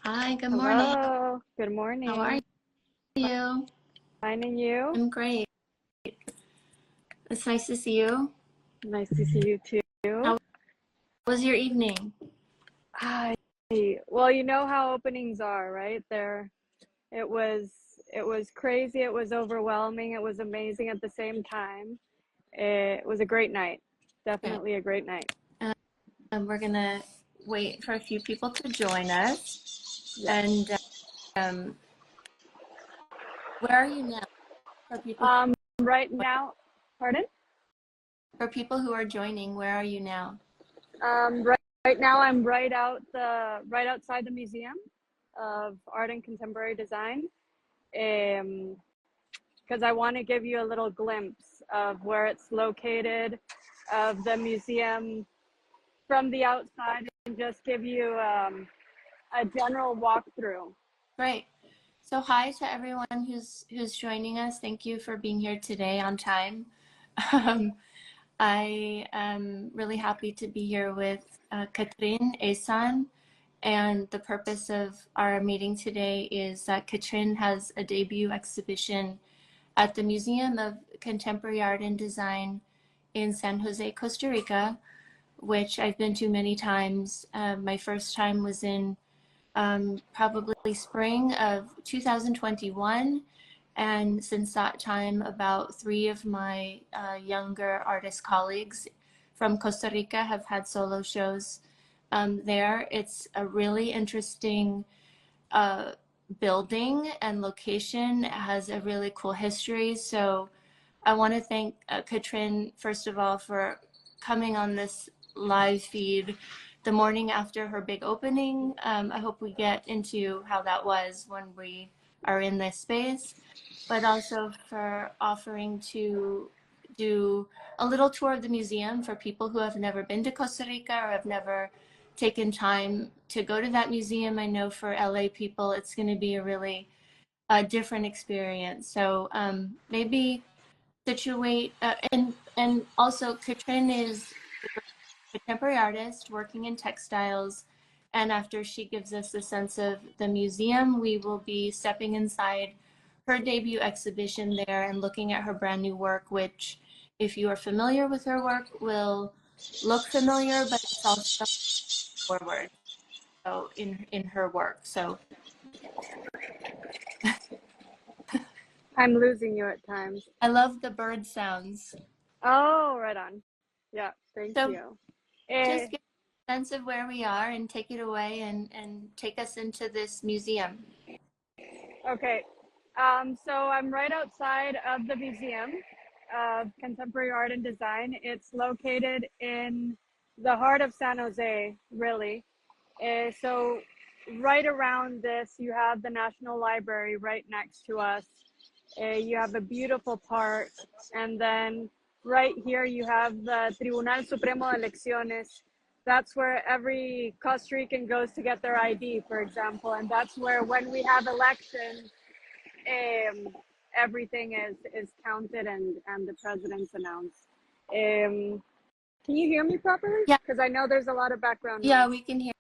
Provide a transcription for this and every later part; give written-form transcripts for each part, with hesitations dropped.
Hi, good morning. Hello, good How are morning. you? Fine, and you? I'm great. It's nice to see you. Nice to see you too. How was your evening? Hi. Well, you know how openings are, right? It was it was crazy, it was overwhelming, it was amazing at the same time. It was a great night. Okay. Definitely a great night. We're gonna wait for a few people to join us. Yeah. And um, where are you now? For people Right now, pardon? for people who are joining, where are you now? Right now I'm right outside the Museum of Art and Contemporary Design. Um, because I want to give you a little glimpse of where it's located, of the museum from the outside, and just give you a general walkthrough. Great. So hi to everyone who's joining us. Thank you for being here today on time. Um, I am really happy to be here with Katrin Aason, and the purpose of our meeting today is that Katrin has a debut exhibition at the Museum of Contemporary Art and Design in San Jose, Costa Rica, which I've been to many times. My first time was in probably spring of 2021. And since that time, about three of my younger artist colleagues from Costa Rica have had solo shows there. It's a really interesting uh, building and location. It has a really cool history. So I want to thank Katrin, first of all, for coming on this live feed the morning after her big opening. I hope we get into how that was when we are in this space, but also for offering to do a little tour of the museum for people who have never been to Costa Rica or have never taken time to go to that museum. I know for LA people, it's going to be a really different experience. So maybe situate and also Katrin is a contemporary artist working in textiles, and after she gives us a sense of the museum, we will be stepping inside her debut exhibition there and looking at her brand new work, which if you are familiar with her work will look familiar, but it's also forward so in her work. So I'm losing you at times. I love the bird sounds. Oh, right on. Yeah, thank So you. just give a sense of where we are and take it away and take us into this museum. Okay. So I'm right outside of the Museum of Contemporary Art and Design. It's located in the heart of San Jose, really. So right around this, you have the National Library right next to us. You have a beautiful park. And then right here, you have the Tribunal Supremo de Elecciones. That's where every Costa Rican goes to get their ID, for example. And that's where, when we have elections, um, everything is counted and the president's announced. Can you hear me properly? Yeah, Because I know there's a lot of background yeah, noise. we can hear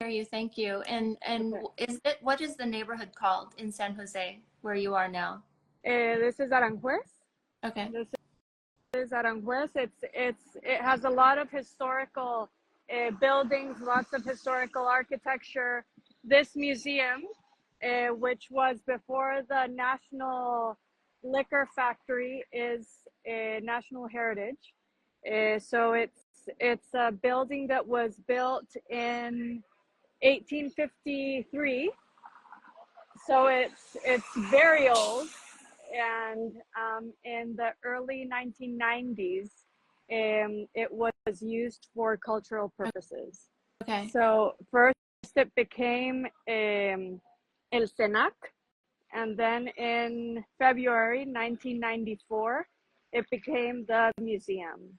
you. Thank you. And Okay. is it what is the neighborhood called in San Jose where you are now? This is Aranjuez. Okay. This is Aranjuez. It has a lot of historical buildings, lots of historical architecture. This museum, which was before the National Liquor Factory, is a national heritage. So it's a building that was built in 1853. So it's very old, and in the early 1990s, it was used for cultural purposes. Okay. So first it became El Senac, and then in February 1994, it became the museum.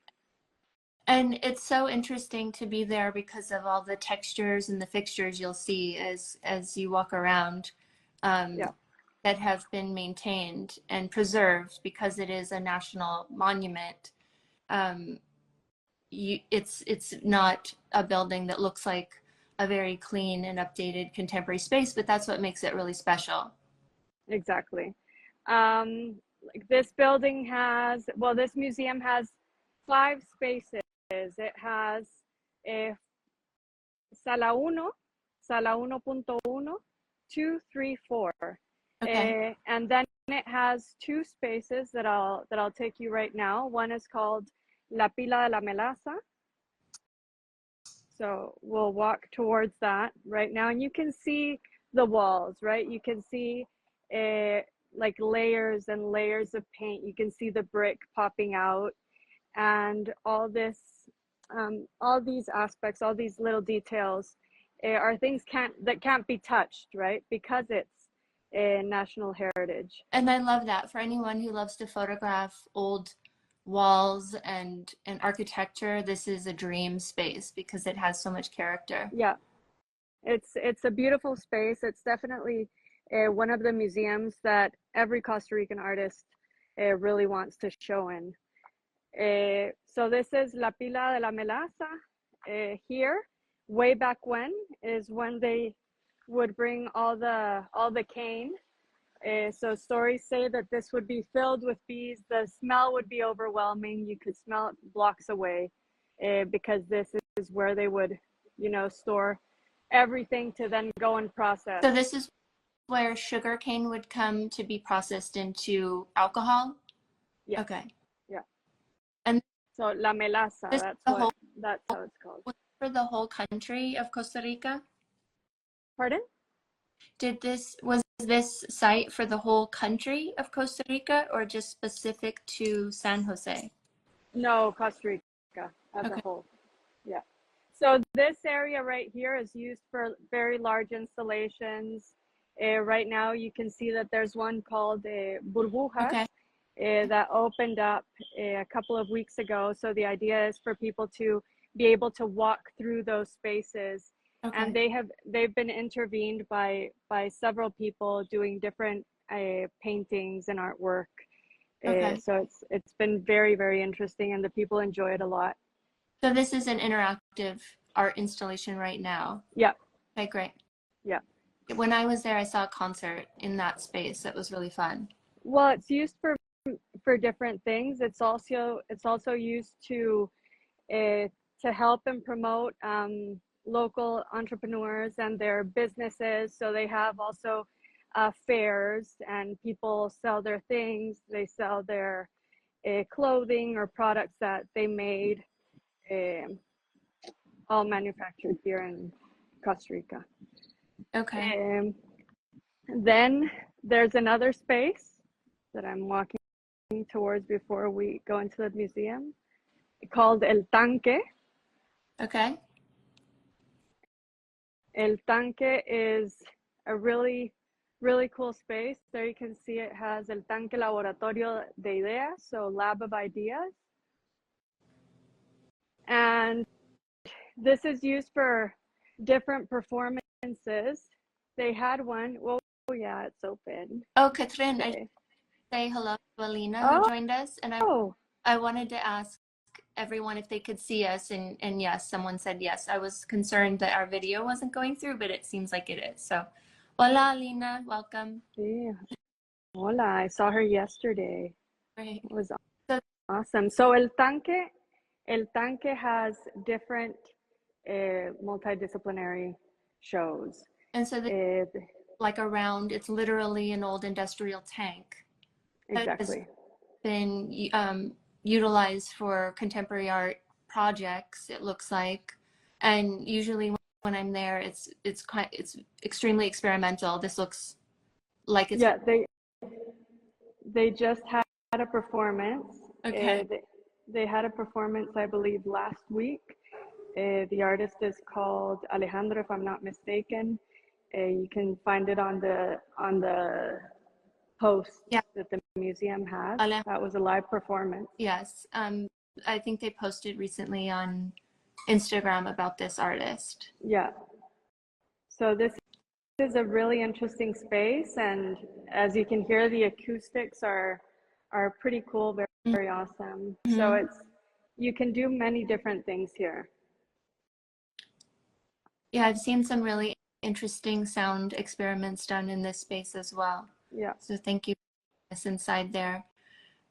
And it's so interesting to be there because of all the textures and the fixtures you'll see as you walk around Yeah. that have been maintained and preserved because it is a national monument. It's not a building that looks like a very clean and updated contemporary space, but that's what makes it really special. Exactly. Like this building has, well, this museum has 5 spaces. It has Sala 1, Sala 1.1, 2, 3, 4. Okay. And then it has 2 spaces that I'll take you right now. One is called La Pila de la Melaza. So we'll walk towards that right now, and you can see the walls, right? You can see like layers and layers of paint. You can see the brick popping out, and all this, all these aspects, all these little details are things that can't be touched, right? Because it's a national heritage. And I love that. For anyone who loves to photograph old walls and architecture, this is a dream space because it has so much character. Yeah, it's a beautiful space. It's definitely one of the museums that every Costa Rican artist really wants to show in. So this is La Pila de la Melaza here. Way back when is when they would bring all the cane. So stories say that this would be filled with bees. The smell would be overwhelming. You could smell it blocks away because this is where they would, store everything to then go and process. So this is where sugarcane would come to be processed into alcohol? Yeah. Okay. Yeah. And so La Melaza, that's how it's called. For the whole country of Costa Rica? Pardon? Was this site for the whole country of Costa Rica or just specific to San Jose? No, Costa Rica as a whole. Yeah. So this area right here is used for very large installations. Right now you can see that there's one called Burbujas that opened up a couple of weeks ago. So the idea is for people to be able to walk through those spaces. And they've been intervened by several people doing different paintings and artwork. So it's been very, very interesting, and the people enjoy it a lot. So this is an interactive art installation right now? Yeah. Okay, great. Yeah. When I was there, I saw a concert in that space. That was really fun. Well, it's used for different things. It's also used to help and promote local entrepreneurs and their businesses. So they have also fairs, and people sell their things. They sell their clothing or products that they made, all manufactured here in Costa Rica. Okay. Then there's another space that I'm walking towards before we go into the museum, called El Tanque. Okay. El Tanque is a really, really cool space. There you can see it has El Tanque Laboratorio de Ideas, so lab of ideas. And this is used for different performances. They had one, well, yeah, it's open. Oh, Katrin, I say hello to Alina who joined us, and I wanted to ask everyone if they could see us, and yes, someone said yes. I was concerned that our video wasn't going through, but it seems like it is. So, hola Alina, welcome. Yeah. Hola, I saw her yesterday. Great. It was awesome. So El Tanque has different multidisciplinary shows. And so like around, it's literally an old industrial tank. Exactly. That has been utilized for contemporary art projects, it looks like. And usually when I'm there, it's extremely experimental. This looks like it's... Yeah, they just had a performance. Okay. They had a performance, I believe, last week. The artist is called Alejandro, if I'm not mistaken. You can find it on the post that the museum has. That was a live performance. Yes. I think they posted recently on Instagram about this artist. Yeah. So this is a really interesting space, and as you can hear, the acoustics are pretty cool, very, very awesome. So you can do many different things here. Yeah, I've seen some really interesting sound experiments done in this space as well. Yeah, So thank you for us inside there.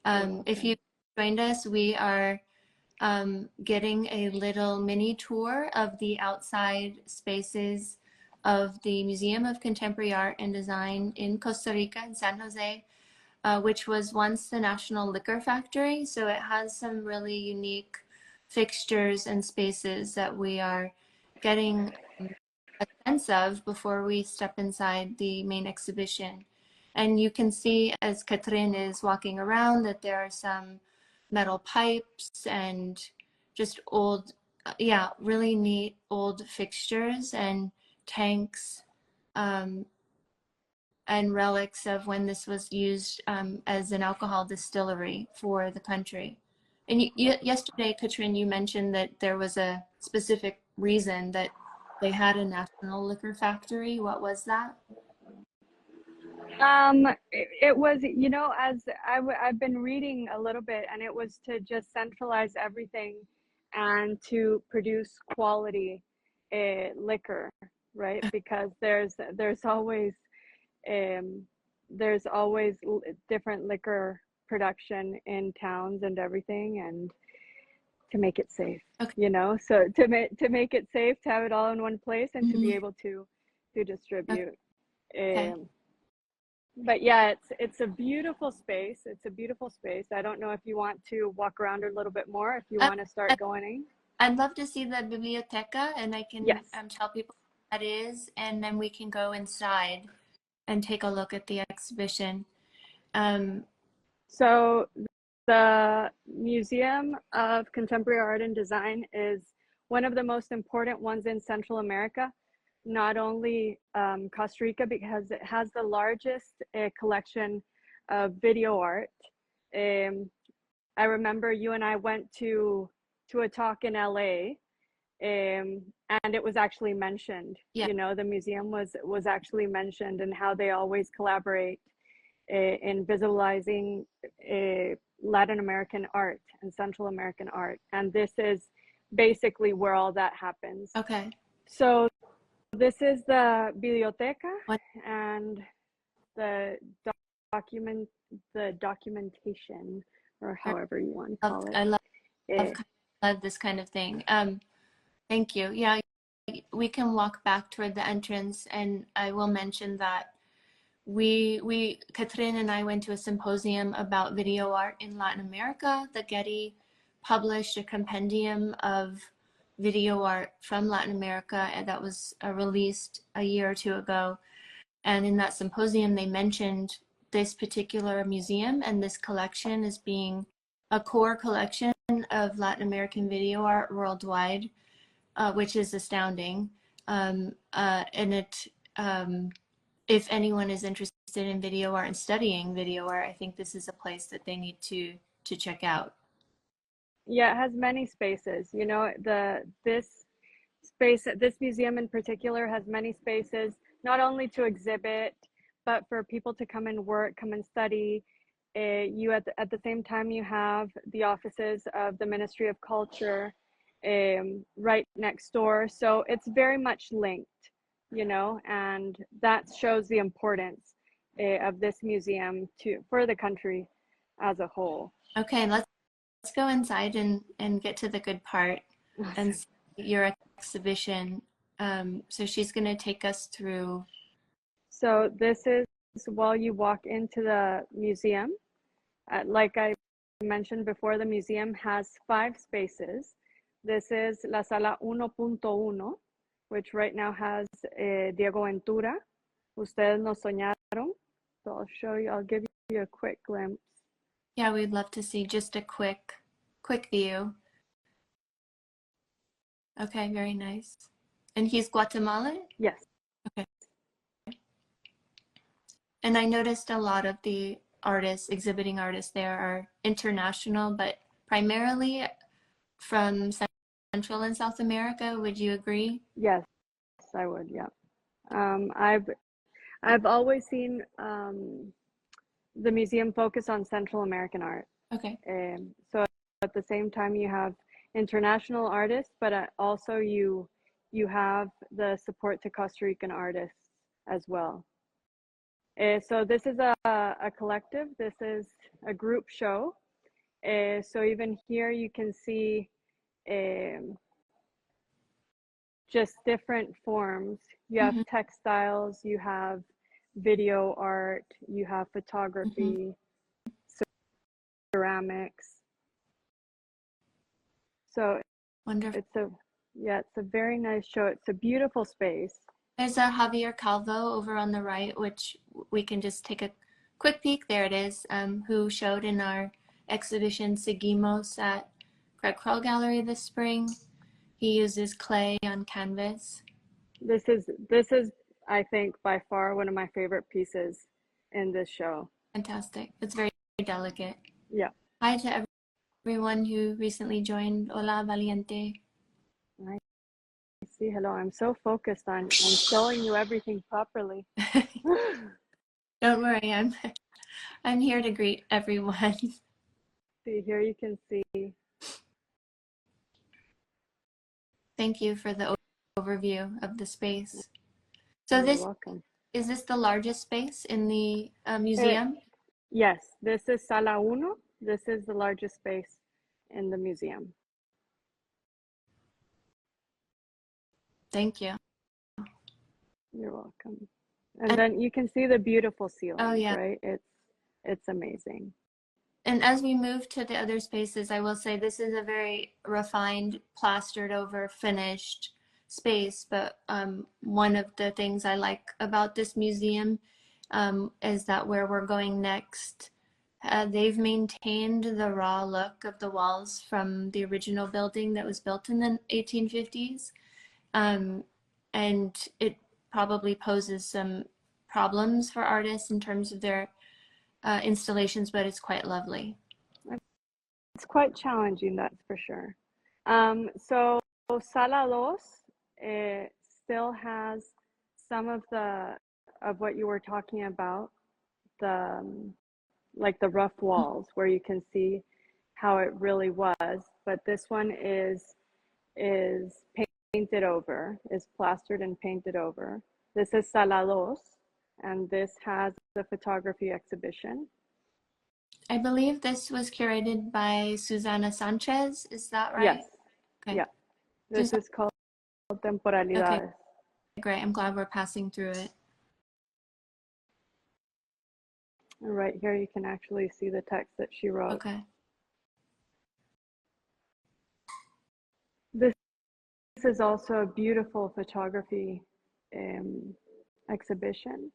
you're If you welcome. joined us, we are getting a little mini tour of the outside spaces of the Museum of Contemporary Art and Design in Costa Rica in San Jose, which was once the National Liquor Factory. So it has some really unique fixtures and spaces that we are getting a sense of before we step inside the main exhibition. And you can see as Katrin is walking around that there are some metal pipes and just old, yeah, really neat old fixtures and tanks, um, and relics of when this was used as an alcohol distillery for the country. And yesterday, Katrin, you mentioned that there was a specific reason that they had a national liquor factory. What was that? It was, you know, as I've been reading a little bit, and it was to just centralize everything and to produce quality liquor, right? Because um, there's always different liquor production in towns and everything, and to make it safe, Okay. you know, so to make it safe, to have it all in one place and to be Mhm. able to distribute. Okay. Um, but yeah, it's a beautiful space. It's a beautiful space. I don't know if you want to walk around a little bit more, if you Um, want to start I- going. I'd love to see the biblioteca, and I can Yes. tell people what that is, and then we can go inside and take a look at the exhibition. Um, So the Museum of Contemporary Art and Design is one of the most important ones in Central America, not only Costa Rica, because it has the largest collection of video art. Um, I remember you and I went to a talk in LA, and it was actually mentioned. yeah. You know, the museum was actually mentioned, and how they always collaborate in visualizing Latin American art and Central American art. And this is basically where all that happens. Okay. So this is the biblioteca, What and the document the documentation, or however you want to call it. I love, Eh, love this kind of thing. Thank you. Yeah, we can walk back toward the entrance, and I will mention that Katrin and I went to a symposium about video art in Latin America. The Getty published a compendium of video art from Latin America, and that was released a year or two ago. And in that symposium, they mentioned this particular museum and this collection as being a core collection of Latin American video art worldwide, which is astounding. And if anyone is interested in video art and studying video art, I think this is a place that they need to check out. yeah, it has many spaces. You know, this museum in particular has many spaces, not only to exhibit, but for people to come and work, come and study. You at the same time, you have the offices of the Ministry of Culture right next door. So it's very much linked, you know, and that shows the importance of this museum for the country as a whole. Okay, let's go inside and get to the good part and Awesome. see your exhibition. So she's going to take us through. So this is while you walk into the museum. Like I mentioned before, the museum has 5 spaces. This is La Sala 1.1, which right now has Diego Ventura, Ustedes nos soñaron. So I'll give you a quick glimpse. Yeah, we'd love to see just a quick view. Okay, very nice. And he's Guatemalan? Yes. Okay. And I noticed a lot of the artists, exhibiting artists there are international, but primarily from Central and South America. Would you agree? Yes, I would. Yeah. I've always seen the museum focus on Central American art. Okay. So at the same time, you have international artists, but also you have the support to Costa Rican artists as well. So this is a collective, this is a group show. So even here you can see just different forms. You have textiles, you have video art, you have photography, ceramics. So Wonderful. it's a very nice show. It's a beautiful space. There's a Javier Calvo over on the right, which we can just take a quick peek. There it is, who showed in our exhibition Seguimos at Craig Kroll Gallery this spring. He uses clay on canvas. This is, I think, by far one of my favorite pieces in this show. Fantastic. It's very delicate. Yeah. Hi to everyone who recently joined. Hola, Valiente. I see. Hello. I'm so focused on showing you everything properly. Don't worry, I'm here to greet everyone. See, here you can see. Thank you for the overview of the space. So You're welcome. Is this the largest space in the museum? Yes, this is Sala Uno. This is the largest space in the museum. Thank you. You're welcome. And then you can see the beautiful ceilings, yeah. right? It's amazing. And as we move to the other spaces, I will say this is a very refined, plastered over, finished space. But one of the things I like about this museum is that where we're going next, they've maintained the raw look of the walls from the original building that was built in the 1850s. And it probably poses some problems for artists in terms of their installations, but it's quite lovely. It's quite challenging, that's for sure. So Sala Dos still has some of what you were talking about, like the rough walls where you can see how it really was, but this one is painted over, is plastered and painted over. This is Sala Dos, and this has the photography exhibition. I believe this was curated by Susana Sanchez. Is that right? Yes. Okay. Yeah. This is called Temporalidades. Okay. Great. I'm glad we're passing through it. And right here, you can actually see the text that she wrote. Okay. This is also a beautiful photography exhibition.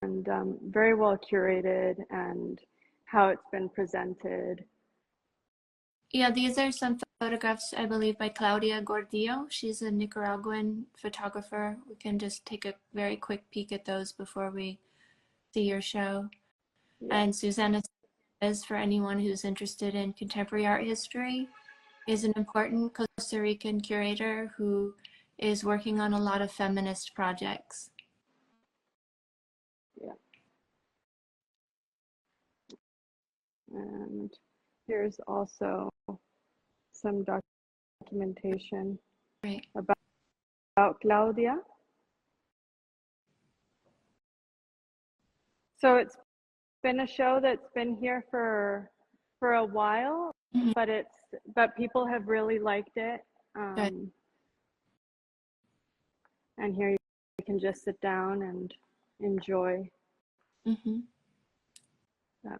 And very well curated, and how it's been presented. Yeah, these are some photographs, I believe, by Claudia Gordillo. She's a Nicaraguan photographer. We can just take a very quick peek at those before we see your show. Yeah. And Susana says, for anyone who's interested in contemporary art history, is an important Costa Rican curator who is working on a lot of feminist projects. Yeah. And here's also some documentation about Claudia. So it's been a show that's been here for a while, but people have really liked it. And here you can just sit down and enjoy that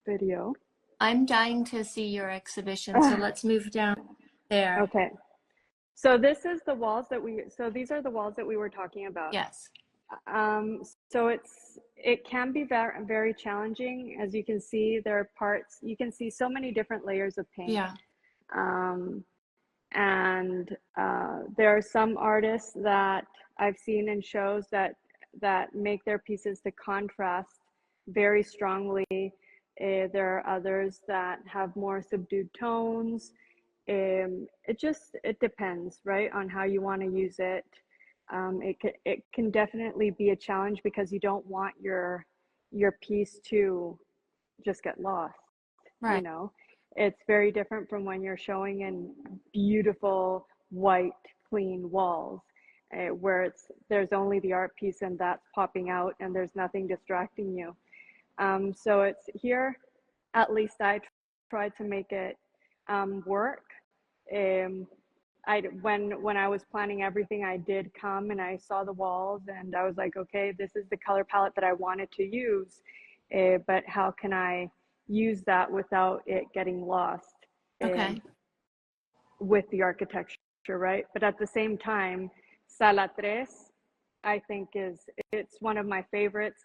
video. I'm dying to see your exhibition, so let's move down there. Okay. So this is the walls that these are the walls that we were talking about. Yes. So it can be very, very challenging. As you can see, there are parts, you can see so many different layers of paint. Yeah. And there are some artists that I've seen in shows that make their pieces to contrast very strongly. There are others that have more subdued tones. It depends, right, on how you want to use it. It can definitely be a challenge because you don't want your piece to just get lost, right. You know. It's very different from when you're showing in beautiful, white, clean walls, where there's only the art piece and that's popping out and there's nothing distracting you. So it's here, at least I tried to make it work. Um, when I was planning everything, I did come and I saw the walls and I was like, okay, this is the color palette that I wanted to use, but how can I use that without it getting lost Okay. with the architecture, right? But at the same time, Sala Tres, I think it's one of my favorites.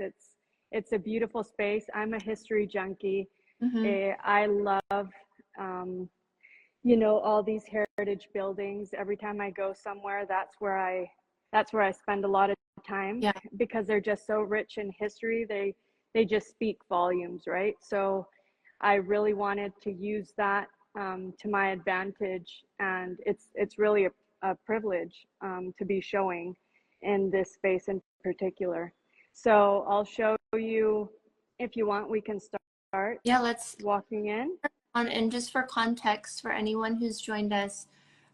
It's a beautiful space. I'm a history junkie. I love all these heritage buildings. Every time I go somewhere, that's where I spend a lot of time, Yeah. because they're just so rich in history. They just speak volumes, right? So I really wanted to use that to my advantage, and it's really a privilege to be showing in this space in particular. So I'll show you, if you want, we can start Yeah, let's walking in. and just for context for anyone who's joined us,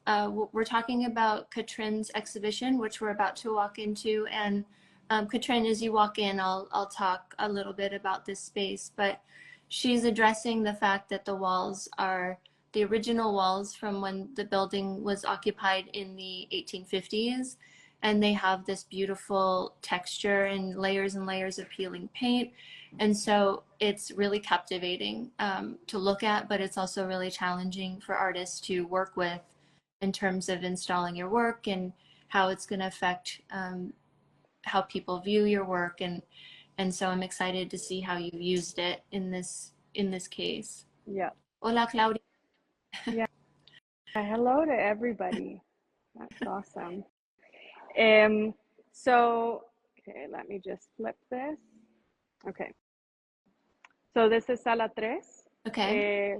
we're talking about Katrin's exhibition, which we're about to walk into. And Katrin, as you walk in, I'll talk a little bit about this space, but she's addressing the fact that the walls are the original walls from when the building was occupied in the 1850s. And they have this beautiful texture and layers of peeling paint. And so it's really captivating to look at, but it's also really challenging for artists to work with in terms of installing your work and how it's going to affect how people view your work. And so I'm excited to see how you've used it in this case. Yeah. Hola, Claudia. Yeah. Hello to everybody. That's awesome. So, okay, let me just flip this. Okay. So this is Sala Tres. Okay.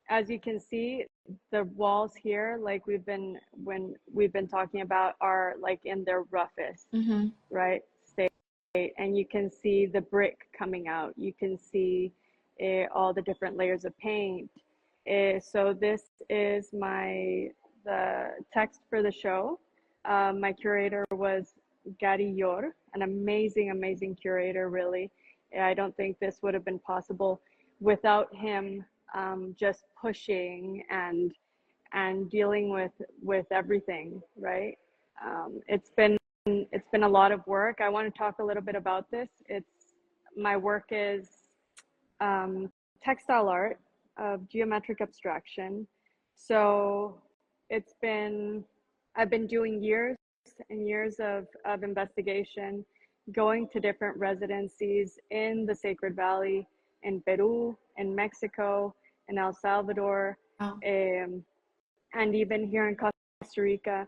As you can see, the walls here, like we've been talking about, are like in their roughest, right, state. And you can see the brick coming out. You can see all the different layers of paint. So this is the text for the show. My curator was Gary Yor, an amazing curator, really. I don't think this would have been possible without him just pushing and dealing with everything, right? It's been a lot of work. I want to talk a little bit about this. My work is textile art of geometric abstraction. So I've been doing years and years of investigation, going to different residencies in the Sacred Valley, in Peru, in Mexico, in El Salvador, Oh. and even here in Costa Rica,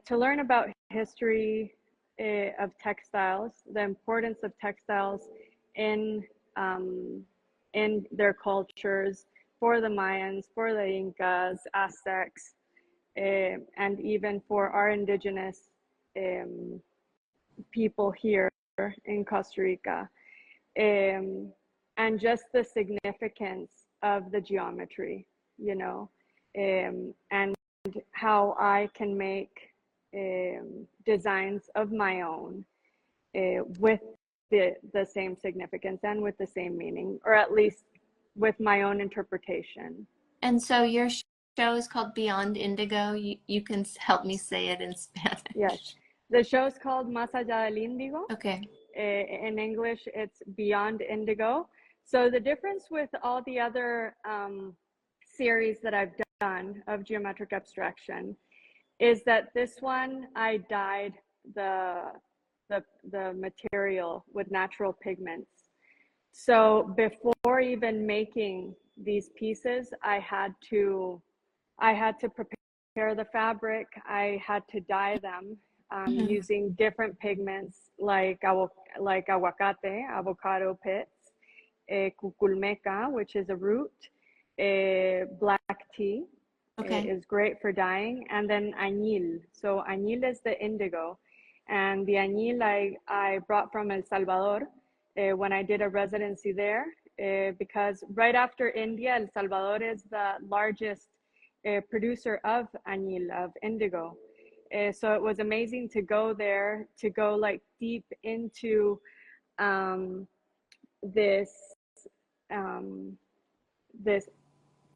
to learn about history of textiles, the importance of textiles in their cultures, for the Mayans, for the Incas, Aztecs, and even for our indigenous people here in Costa Rica, and just the significance of the geometry, and how I can make designs of my own with the same significance and with the same meaning, or at least with my own interpretation. And so your show is called Beyond Indigo. You can help me say it in Spanish. Yes. The show is called Más allá del índigo. Okay. In English, it's Beyond Indigo. So the difference with all the other series that I've done of geometric abstraction is that this one, I dyed the material with natural pigments. So before even making these pieces, I had to prepare the fabric. I had to dye them using different pigments like aguacate, avocado pits, cuculmeca, which is a root, black tea. Okay. Is great for dyeing, and then añil. So añil is the indigo, and the añil I brought from El Salvador when I did a residency there, because right after India, El Salvador is the largest producer of añil, of indigo. So it was amazing to go there, to go like deep into this this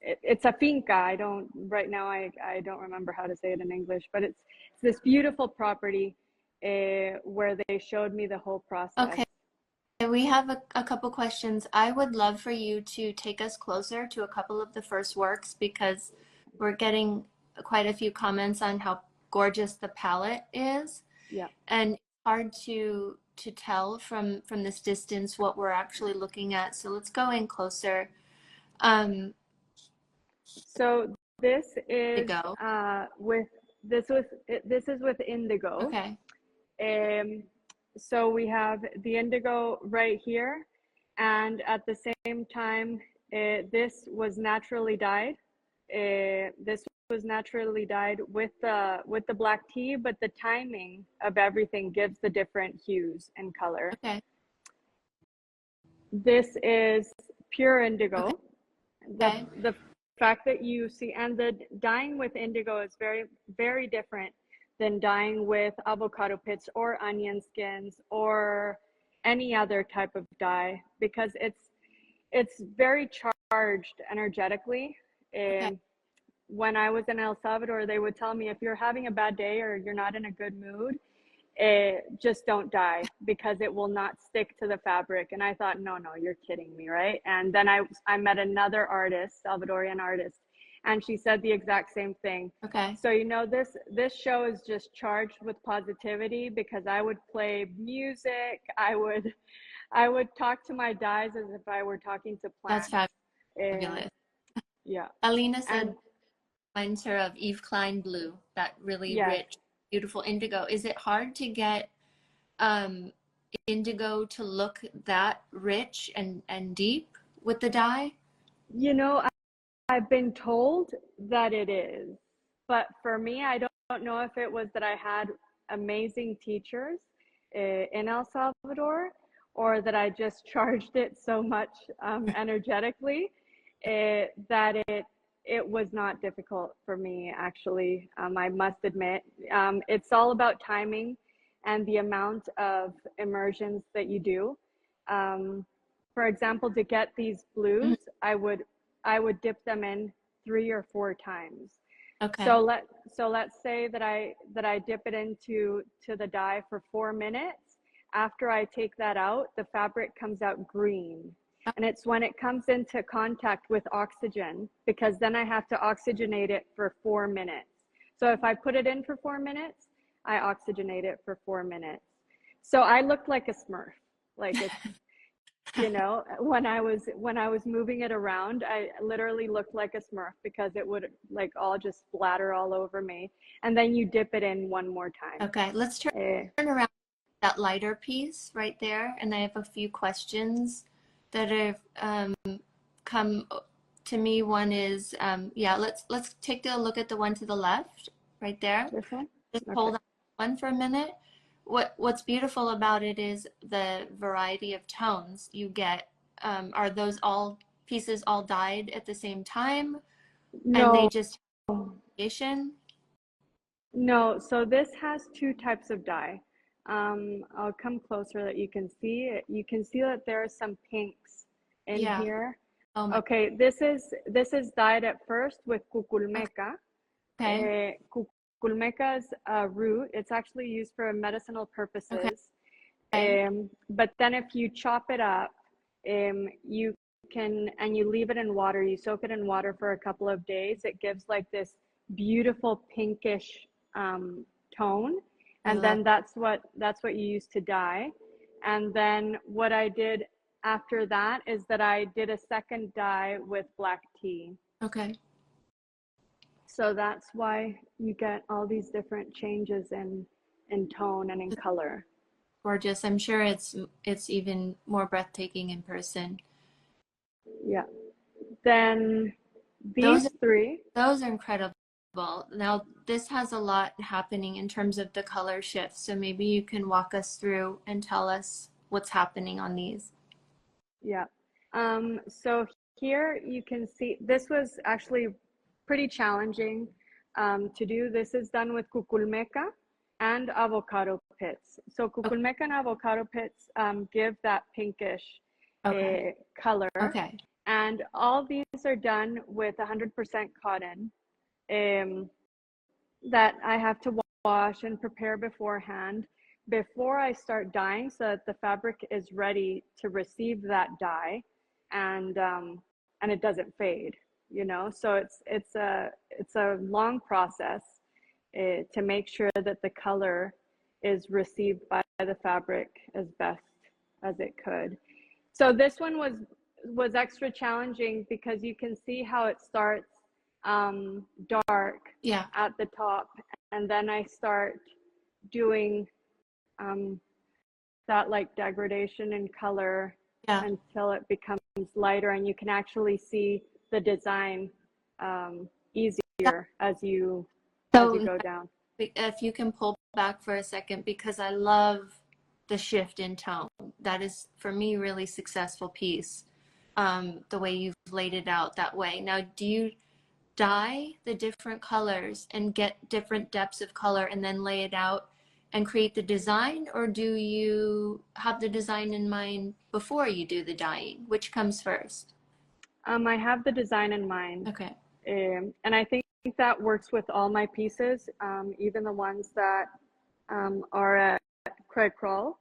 it's a finca. I don't right now. I don't remember how to say it in English, but it's this beautiful property where they showed me the whole process. Okay, we have a couple questions. I would love for you to take us closer to a couple of the first works because we're getting quite a few comments on how gorgeous the palette is. Yeah. And it's hard to tell from this distance what we're actually looking at. So let's go in closer. So this is Indigo. this is with indigo. Okay. So we have the indigo right here, and at the same time, this was naturally dyed. This was naturally dyed with the black tea, but the timing of everything gives the different hues and color. Okay. This is pure indigo. Okay. The fact that you see, and the dyeing with indigo is very, very different than dyeing with avocado pits or onion skins or any other type of dye, because it's very charged energetically. Okay. When I was in El Salvador, they would tell me, if you're having a bad day or you're not in a good mood, just don't dye because it will not stick to the fabric. And I thought, no, you're kidding me, right? And then I met another artist, Salvadorian artist, and she said the exact same thing. Okay. So this show is just charged with positivity, because I would play music, I would talk to my dyes as if I were talking to plants. That's fabulous. Yeah. Alina said reminds her of Eve Klein blue, that really rich, beautiful indigo. Is it hard to get indigo to look that rich and deep with the dye? You know, I've been told that it is, but for me, I don't know if it was that I had amazing teachers in El Salvador, or that I just charged it so much energetically that it was not difficult for me, actually. I must admit, it's all about timing and the amount of immersions that you do. For example, to get these blues, I would dip them in 3 or 4 times. Okay. So let's say that I dip it into the dye for 4 minutes. After I take that out, the fabric comes out green. And it's when it comes into contact with oxygen, because then I have to oxygenate it for 4 minutes. So if I put it in for 4 minutes, I oxygenate it for 4 minutes. So I looked like a Smurf. Like, it's, you know, when I was moving it around, I literally looked like a Smurf, because it would like all just splatter all over me. And then you dip it in one more time. Okay, let's turn around that lighter piece right there. And I have a few questions that have come to me. One is, let's take a look at the one to the left right there. This one? Just hold on one for a minute. What's beautiful about it is the variety of tones you get. Are those all pieces all dyed at the same time? No. And they just variation? No, so this has 2 types of dye. I'll come closer that you can see it. You can see that there are some pinks in here. Okay, this is dyed at first with cuculmeca. Okay. Cuculmeca is a root. It's actually used for medicinal purposes. Okay. But then if you chop it up, you can, and you leave it in water, you soak it in water for a couple of days, it gives like this beautiful pinkish tone. And then that's what you use to dye. And then what I did after that is that I did a second dye with black tea. Okay. So that's why you get all these different changes in tone and in color. Gorgeous. I'm sure it's even more breathtaking in person. Yeah. Then these 3. Those are incredible. Now, this has a lot happening in terms of the color shift. So maybe you can walk us through and tell us what's happening on these. Yeah. So here you can see, this was actually pretty challenging to do. This is done with cuculmeca and avocado pits. So cuculmeca and avocado pits give that pinkish color. Okay. And all these are done with 100% cotton that I have to wash and prepare beforehand before I start dyeing, so that the fabric is ready to receive that dye, and it doesn't fade. You know, so it's a long process to make sure that the color is received by the fabric as best as it could. So this one was extra challenging because you can see how it starts dark at the top, and then I start doing that like degradation in color until it becomes lighter, and you can actually see the design easier as you go down. If you can pull back for a second, because I love the shift in tone. That is, for me, really successful piece, the way you've laid it out that way. Now, do you dye the different colors and get different depths of color and then lay it out and create the design, or do you have the design in mind before you do the dyeing? Which comes first? I have the design in mind. Okay. And I think that works with all my pieces, even the ones that are at Craig Crawl,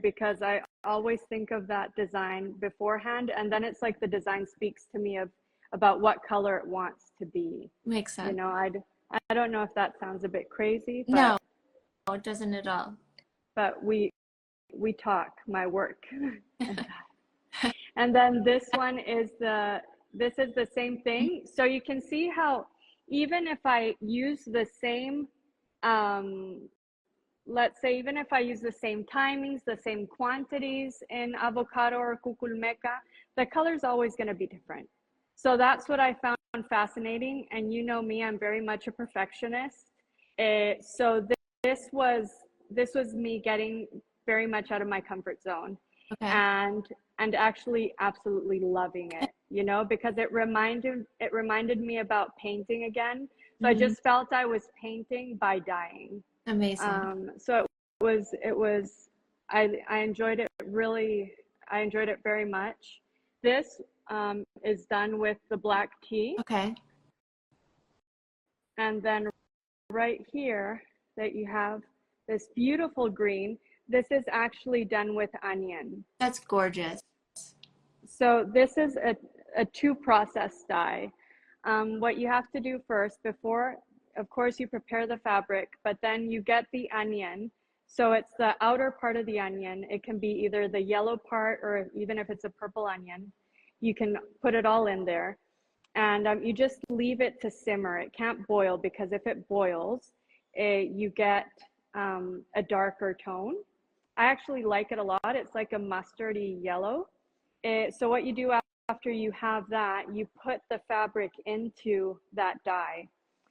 because I always think of that design beforehand, and then it's like the design speaks to me about what color it wants to be. Makes sense. You know, I don't know if that sounds a bit crazy, but no, it doesn't at all. But we talk my work. And then this one is this is the same thing. So you can see how even if I use the same let's say, even if I use the same timings, the same quantities in avocado or cuculmeca, the color is always going to be different. So that's what I found fascinating. And you know me, I'm very much a perfectionist. So this was me getting very much out of my comfort zone, and actually absolutely loving it, you know, because it reminded me about painting again. So I just felt I was painting by dyeing. Amazing. So it was I enjoyed it really. I enjoyed it very much. This is done with the black tea. Okay. And then right here that you have this beautiful green, this is actually done with onion. That's gorgeous. So this is a two-process dye. What you have to do first, before, of course, you prepare the fabric, but then you get the onion. So it's the outer part of the onion. It can be either the yellow part, or even if it's a purple onion, you can put it all in there. And you just leave it to simmer. It can't boil, because if it boils, you get a darker tone. I actually like it a lot. It's like a mustardy yellow. So what you do after you have that, you put the fabric into that dye.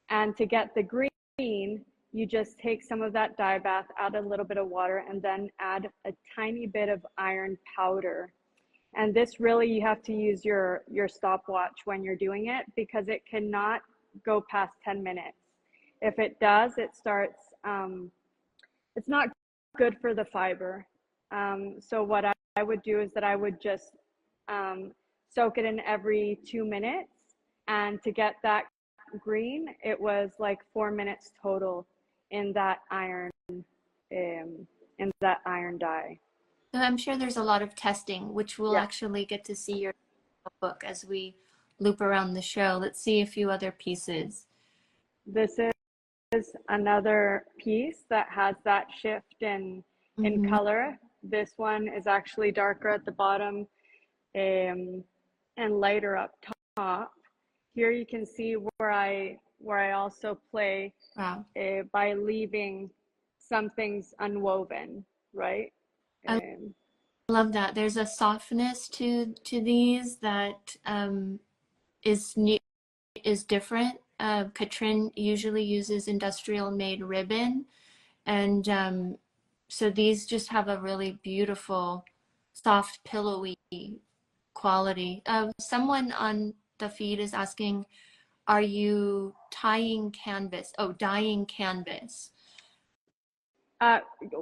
And to get the green, you just take some of that dye bath, add a little bit of water, and then add a tiny bit of iron powder. And this really, you have to use your stopwatch when you're doing it, because it cannot go past 10 minutes. If it does, it starts, it's not good for the fiber. So what I would do is that I would just soak it in every 2 minutes. And to get that green, it was like 4 minutes total in that iron dye. I'm sure there's a lot of testing, which we'll actually get to see your book as we loop around the show. Let's see a few other pieces. This is another piece that has that shift in color. This one is actually darker at the bottom and lighter up top. Here you can see where I also play by leaving some things unwoven, right? I love that. There's a softness to these that is different. Katrin usually uses industrial made ribbon, and so these just have a really beautiful, soft, pillowy quality. Someone on the feed is asking, are you tying canvas? Oh, dyeing canvas.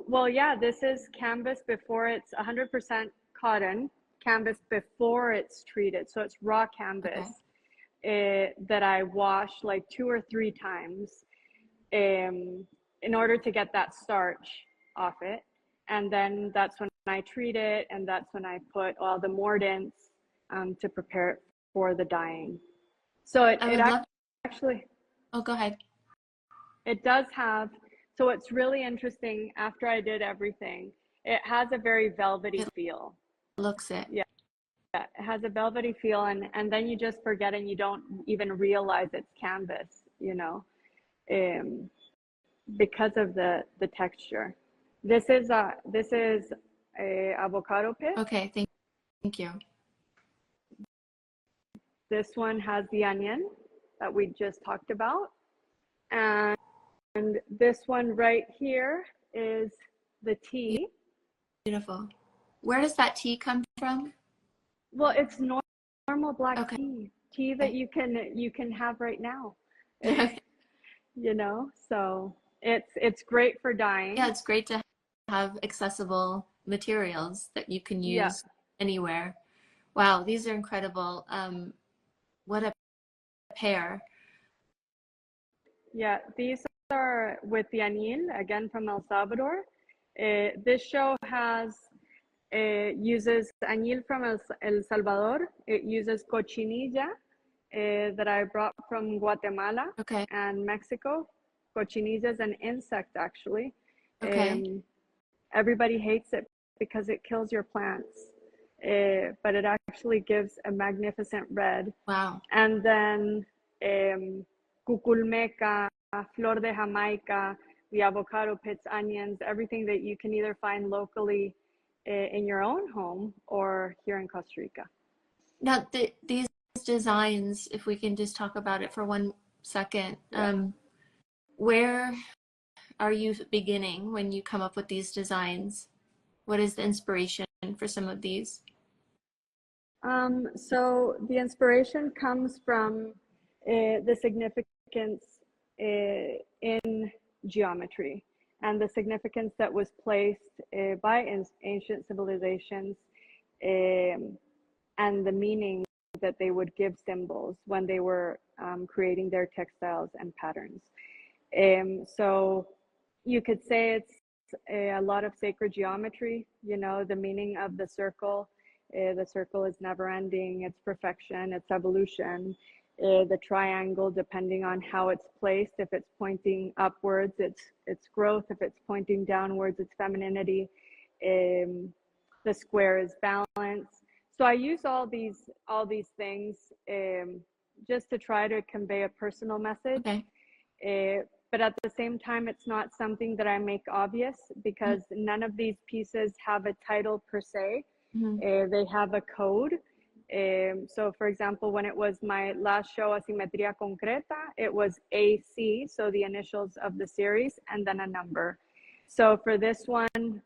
Well, yeah, this is canvas before it's 100% cotton, canvas before it's treated. So it's raw canvas that I wash like 2 or 3 times in order to get that starch off it. And then that's when I treat it, and that's when I put all the mordants to prepare it for the dyeing. So it actually, oh, go ahead. It does have, so it's really interesting. After I did everything, it has a very velvety feel. Looks it. Yeah, it has a velvety feel, and then you just forget and you don't even realize it's canvas, you know, because of the texture. This is a avocado pit. Okay, thank you. This one has the onion that we just talked about, and this one right here is the tea. Beautiful. Where does that tea come from? Well, it's normal black tea that you can have right now. You know, so it's great for dyeing. Yeah, it's great to have accessible materials that you can use anywhere. Wow, these are incredible. What a pair. Yeah, these are with the anil, again from El Salvador. This show uses anil from El Salvador. It uses cochinilla that I brought from Guatemala and Mexico. Cochinilla is an insect, actually. Everybody hates it because it kills your plants, but it actually gives a magnificent red. Wow. And then cuculmeca, flor de Jamaica, the avocado pits, onions, everything that you can either find locally in your own home or here in Costa Rica. Now, these designs, if we can just talk about it for 1 second, where are you beginning when you come up with these designs? What is the inspiration for some of these? So the inspiration comes from the significance in geometry and the significance that was placed by ancient civilizations and the meaning that they would give symbols when they were creating their textiles and patterns. So you could say it's a lot of sacred geometry, you know, the meaning of the circle. The circle is never ending, it's perfection, it's evolution. The triangle, depending on how it's placed, if it's pointing upwards, it's growth. If it's pointing downwards, it's femininity. The square is balance. So I use all these things just to try to convey a personal message. But at the same time, it's not something that I make obvious because none of these pieces have a title per se. They have a code. So for example, when it was my last show, Asimetría Concreta, it was AC, so the initials of the series, and then a number. So for this one,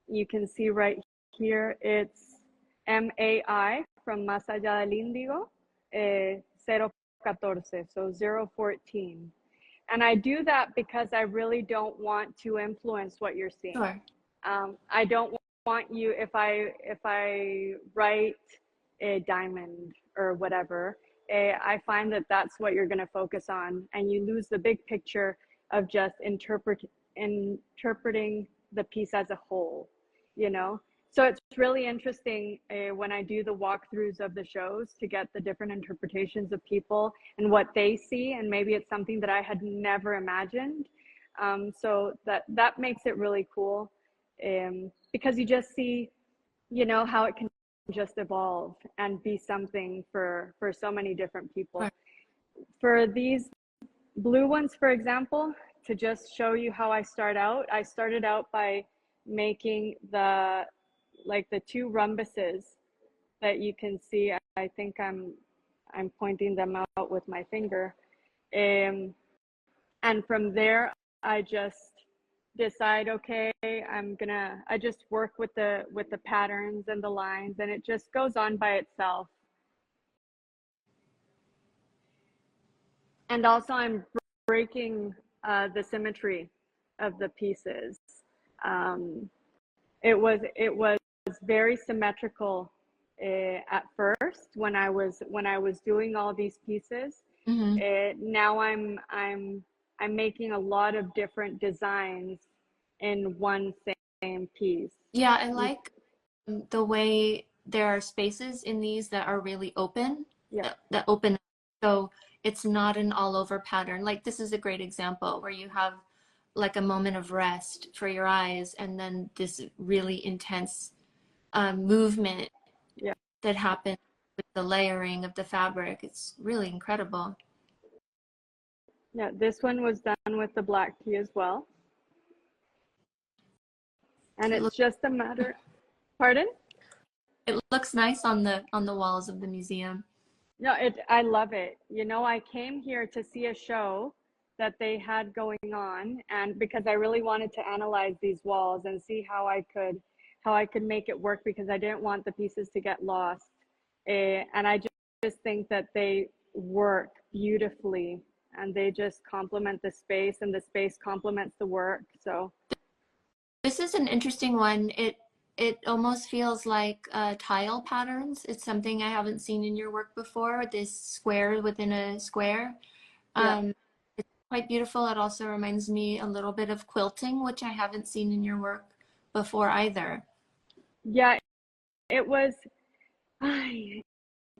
you can see right here, it's MAI from Más Allá del Índigo, 014, so 014. And I do that because I really don't want to influence what you're seeing. Sure. I don't want you, if I write a diamond or whatever, I find that that's what you're going to focus on, and you lose the big picture of just interpreting the piece as a whole, you know. So it's really interesting when I do the walkthroughs of the shows to get the different interpretations of people and what they see, and maybe it's something that I had never imagined. So that makes it really cool, because you just see, you know, how it can just evolve and be something for so many different people. Right. For these blue ones, for example, to just show you how I started out by making the 2 rhombuses that you can see. I think I'm pointing them out with my finger, and from there I just decide, okay, I just work with the patterns and the lines, and it just goes on by itself. And also I'm breaking the symmetry of the pieces. Um, it was very symmetrical at first when I was doing all these pieces. Mm-hmm. Now I'm making a lot of different designs in one same piece. Yeah, I like the way there are spaces in these that are really open, Yeah, that open. So it's not an all over pattern. Like this is a great example where you have like a moment of rest for your eyes and then this really intense movement yeah, that happens with the layering of the fabric. It's really incredible. yeah. This one was done with the black tea as well, and It it's looks just a matter. Pardon? it looks nice on the walls of the museum. No, I love it. You know, I came here to see a show that they had going on, and because I really wanted to analyze these walls and see how I could make it work, because I didn't want the pieces to get lost. And I just think that they work beautifully, and they just complement the space, and the space complements the work. So This is an interesting one. It almost feels like tile patterns. It's something I haven't seen in your work before, this square within a square. yeah, Um, it's quite beautiful. It also reminds me a little bit of quilting, which I haven't seen in your work before either. yeah, it was.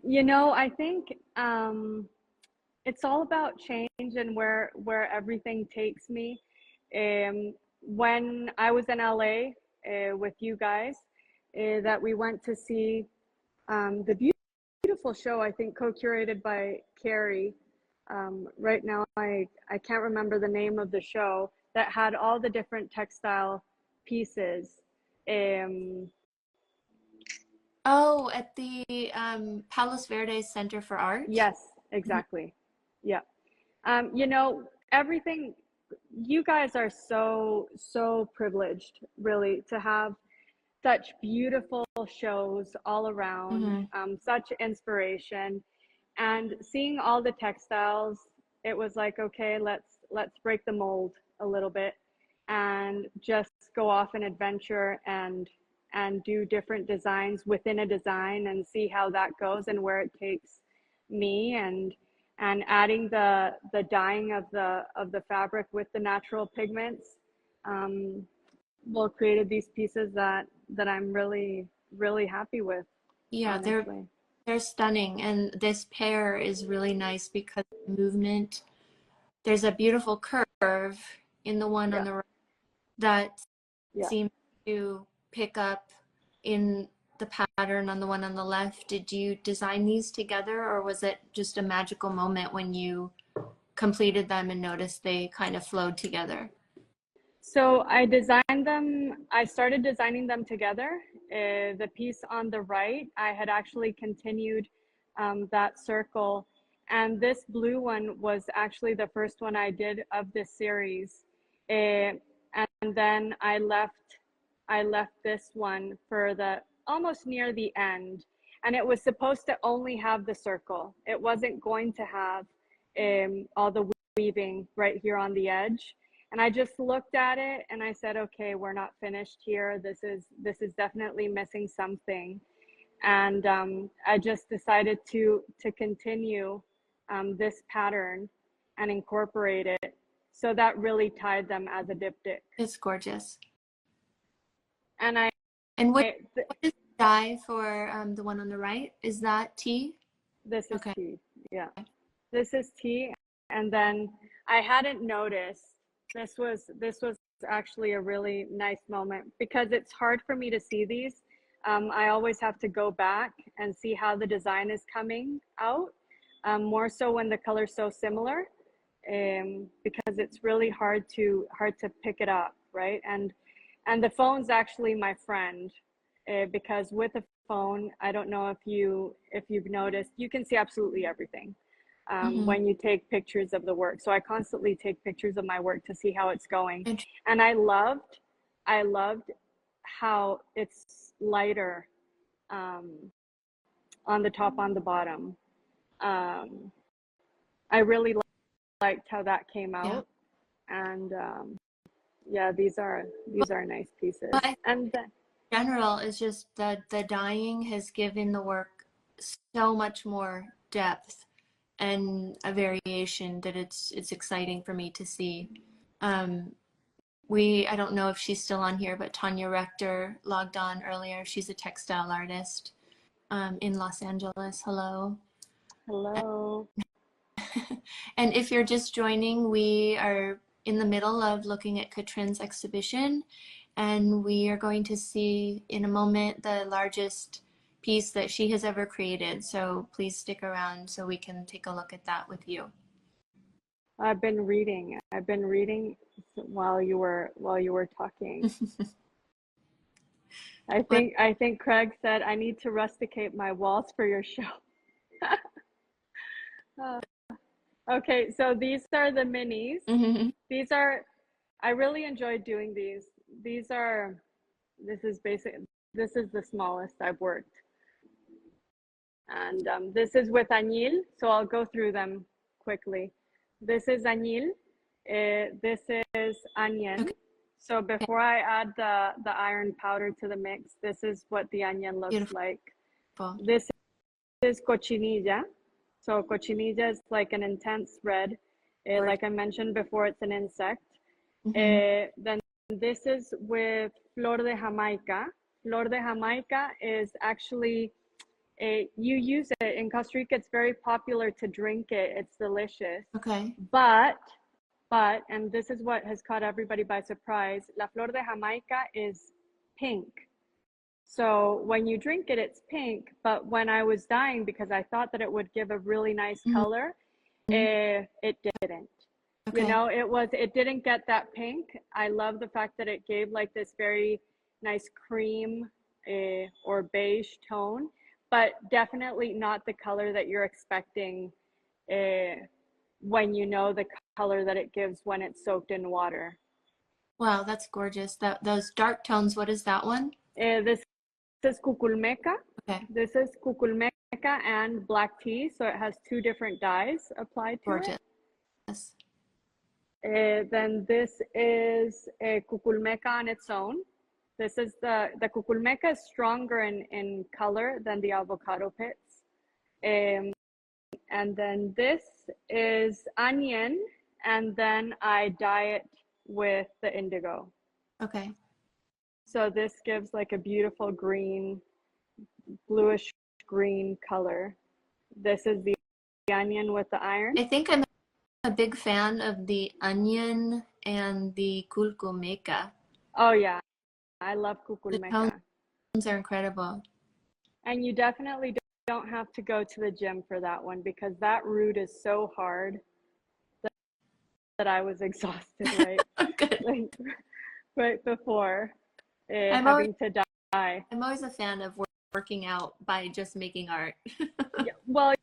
You know, I think it's all about change and where everything takes me. When I was in LA with you guys, that we went to see the beautiful show, I think co-curated by Carrie. Right now, I can't remember the name of the show, that had all the different textile pieces. Um, Oh, at the Palos Verdes Center for Art. yes, exactly. Yeah. You know, everything, you guys are so privileged, really, to have such beautiful shows all around, Mm-hmm. such inspiration. And seeing all the textiles, it was like, okay, let's break the mold a little bit and just go off an adventure and do different designs within a design and see how that goes and where it takes me. And adding the dyeing of the fabric with the natural pigments, um, well, created these pieces that I'm really happy with, Yeah, honestly. they're stunning, and this pair is really nice because the movement. There's a beautiful curve in the one on Yeah, the right that yeah. seems to pick up in the pattern on the one on the left. Did you design these together, or was it just a magical moment when you completed them and noticed they kind of flowed together? So I started designing them together. The piece on the right, I had actually continued that circle. And this blue one was actually the first one I did of this series. And then I left this one for the almost near the end. And it was supposed to only have the circle. It wasn't going to have all the weaving right here on the edge. And I just looked at it and I said, okay, we're not finished here. This is definitely missing something. And I just decided to continue this pattern and incorporate it. So that really tied them as a diptych. It's gorgeous. And And I what is the dye for the one on the right? Is that tea? this is Okay. tea. Yeah, this is tea. And then I hadn't noticed, this was actually a really nice moment, because it's hard for me to see these. I always have to go back and see how the design is coming out, more so when the color's so similar, because it's really hard to pick it up, right? And the phone's actually my friend, because with a phone, I don't know if you've noticed, you can see absolutely everything. when you take pictures of the work. So I constantly take pictures of my work to see how it's going. And I loved how it's lighter on the top, on the bottom. I really liked how that came out. And yeah, these are nice pieces. And in general, it's just the dyeing has given the work so much more depth and a variation that it's exciting for me to see. I don't know if she's still on here, but Tanya Rector logged on earlier. She's a textile artist in Los Angeles. Hello. Hello. And if you're just joining, we are in the middle of looking at Katrin's exhibition, and we are going to see in a moment the largest piece that she has ever created. So please stick around so we can take a look at that with you. I've been reading while you were talking. I think Craig said I need to rusticate my walls for your show. Okay, so these are the minis. I really enjoyed doing these. This is the smallest I've worked. And this is with añil, so I'll go through them quickly. This is añil. This is onion. Okay. So before I add the iron powder to the mix, this is what the onion looks like. This is cochinilla. So cochinilla is like an intense red. Like I mentioned before, it's an insect. Then this is with flor de Jamaica. Flor de Jamaica is actually, you use it in Costa Rica. It's very popular to drink it. It's delicious. Okay. But, and this is what has caught everybody by surprise, la flor de Jamaica is pink. So when you drink it, it's pink. But when I was dyeing, because I thought that it would give a really nice color, it didn't. Okay. You know, it didn't get that pink. I love the fact that it gave like this very nice cream or beige tone, but definitely not the color that you're expecting when you know the color that it gives when it's soaked in water. Wow, that's gorgeous. Those dark tones, what is that one? This is cuculmeca. Okay. This is cuculmeca and black tea, so it has two different dyes applied to it. Yes. Then this is cuculmeca on its own. This is the cuculmeca is stronger in color than the avocado pits. And then this is onion, and then I dye it with the indigo. Okay. So this gives like a beautiful green, bluish green color. This is the onion with the iron. I think I'm a big fan of the onion and the cuculmeca. Oh yeah, I love cuculmeca. The tones are incredible. And you definitely don't have to go to the gym for that one, because that root is so hard that I was exhausted right before having to dye. I'm always a fan of working out by just making art. Yeah, well,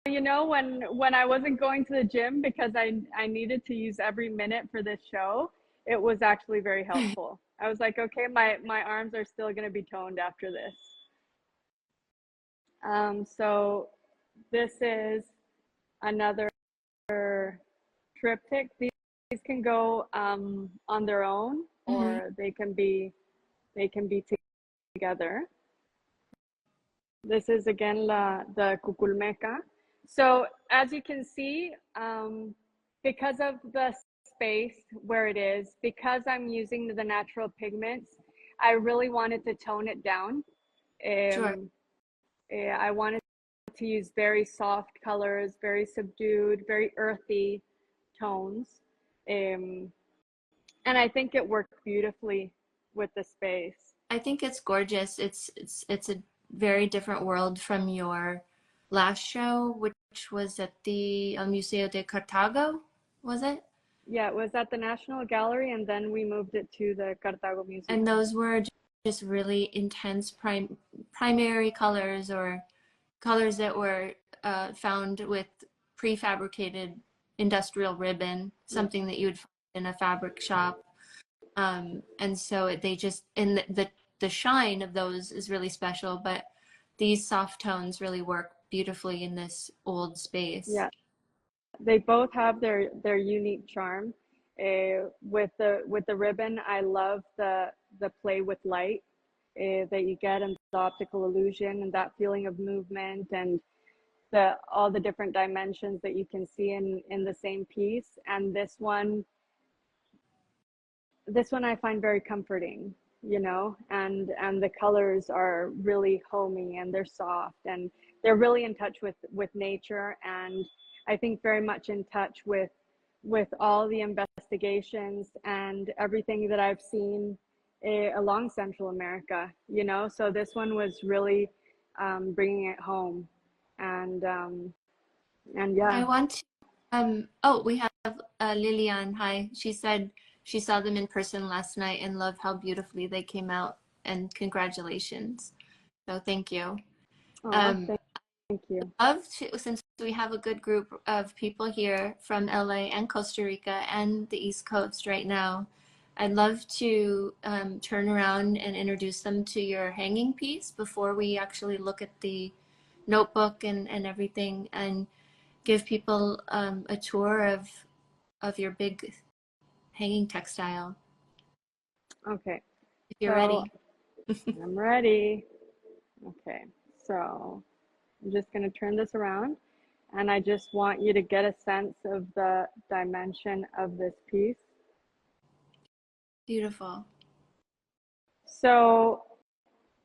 you know, when I wasn't going to the gym because I needed to use every minute for this show, it was actually very helpful. I was like, okay, my arms are still going to be toned after this. So this is another triptych. These can go on their own, or they can be together. This is again the cuculmeca. So as you can see, because of the space where it is, because I'm using the natural pigments, I really wanted to tone it down. Sure. I wanted to use very soft colors, very subdued, very earthy tones. And I think it worked beautifully with the space. I think it's gorgeous. It's a very different world from your last show, which was at the Museo de Cartago, was it? Yeah, it was at the National Gallery, and then we moved it to the Cartago Museum. And those were just really intense primary colors, or colors that were found with prefabricated industrial ribbon, something that you would find in a fabric shop. And so they just, and the shine of those is really special, but these soft tones really work beautifully in this old space. Yeah, they both have their unique charm. With the ribbon, I love the play with light that you get, and the optical illusion and that feeling of movement, and all the different dimensions that you can see in the same piece. And this one I find very comforting, you know, and the colors are really homey, and they're soft, and they're really in touch with nature, and I think very much in touch with all the investigations and everything that I've seen along Central America, you know. So this one was really bringing it home, and yeah. I want to, oh, we have Lilian. Hi. She said she saw them in person last night and loved how beautifully they came out, and congratulations. So thank you. Oh, thank you. Love to, since we have a good group of people here from LA and Costa Rica and the East Coast right now, I'd love to turn around and introduce them to your hanging piece before we actually look at the notebook and everything, and give people a tour of your big hanging textile. Okay. If you're ready. I'm ready. Okay, so I'm just going to turn this around, and I just want you to get a sense of the dimension of this piece. Beautiful. So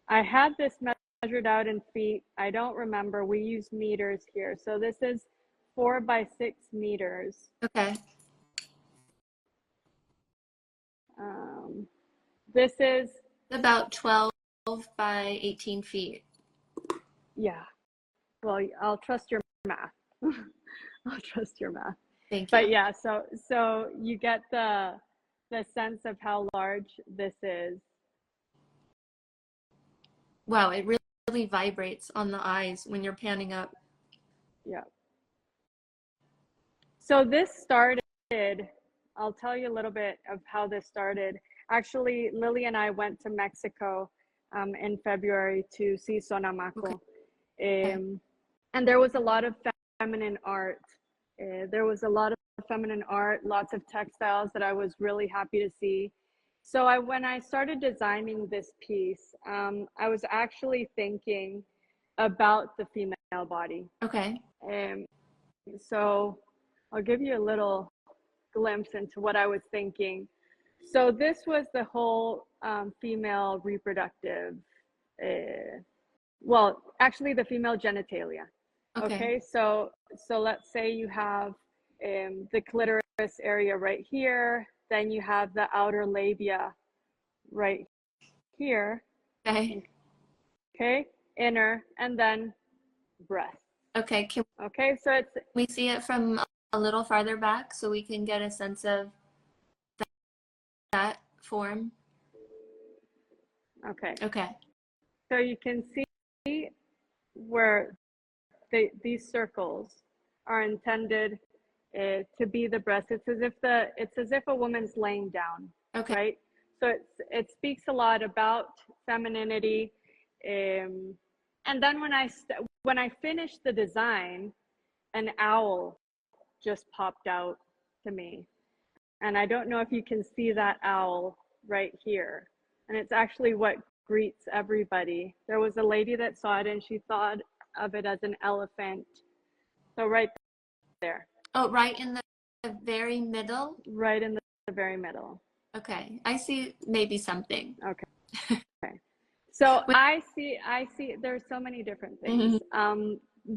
I had this measured out in feet. I don't remember. We use meters here. So this is 4 by 6 meters. Okay. This is about 12 by 18 feet. Yeah. Well, I'll trust your math. I'll trust your math. Thank you. But yeah, so you get the sense of how large this is. Wow, it really vibrates on the eyes when you're panning up. Yeah. So this started, I'll tell you a little bit of how this started. Actually, Lily and I went to Mexico in February to see Sonamaco. Okay. And there was a lot of feminine art. There was a lot of feminine art, lots of textiles that I was really happy to see. So when I started designing this piece, I was actually thinking about the female body. Okay. So I'll give you a little glimpse into what I was thinking. So this was the whole female reproductive, well, actually the female genitalia. Okay, so let's say you have the clitoris area right here, then you have the outer labia right here. Okay, inner, and then breast. Okay, okay, so it's, we see it from a little farther back so we can get a sense of that form? Okay. Okay. So you can see where these circles are intended to be the breast. It's as if a woman's laying down. Okay. Right. So it speaks a lot about femininity. And then when I finished the design, an owl just popped out to me, and I don't know if you can see that owl right here. And it's actually what greets everybody. There was a lady that saw it and she thought of it as an elephant. So right there. Oh, right in the very middle? Right in the very middle. Okay, I see maybe something. Okay. Okay. So I see, there's so many different things.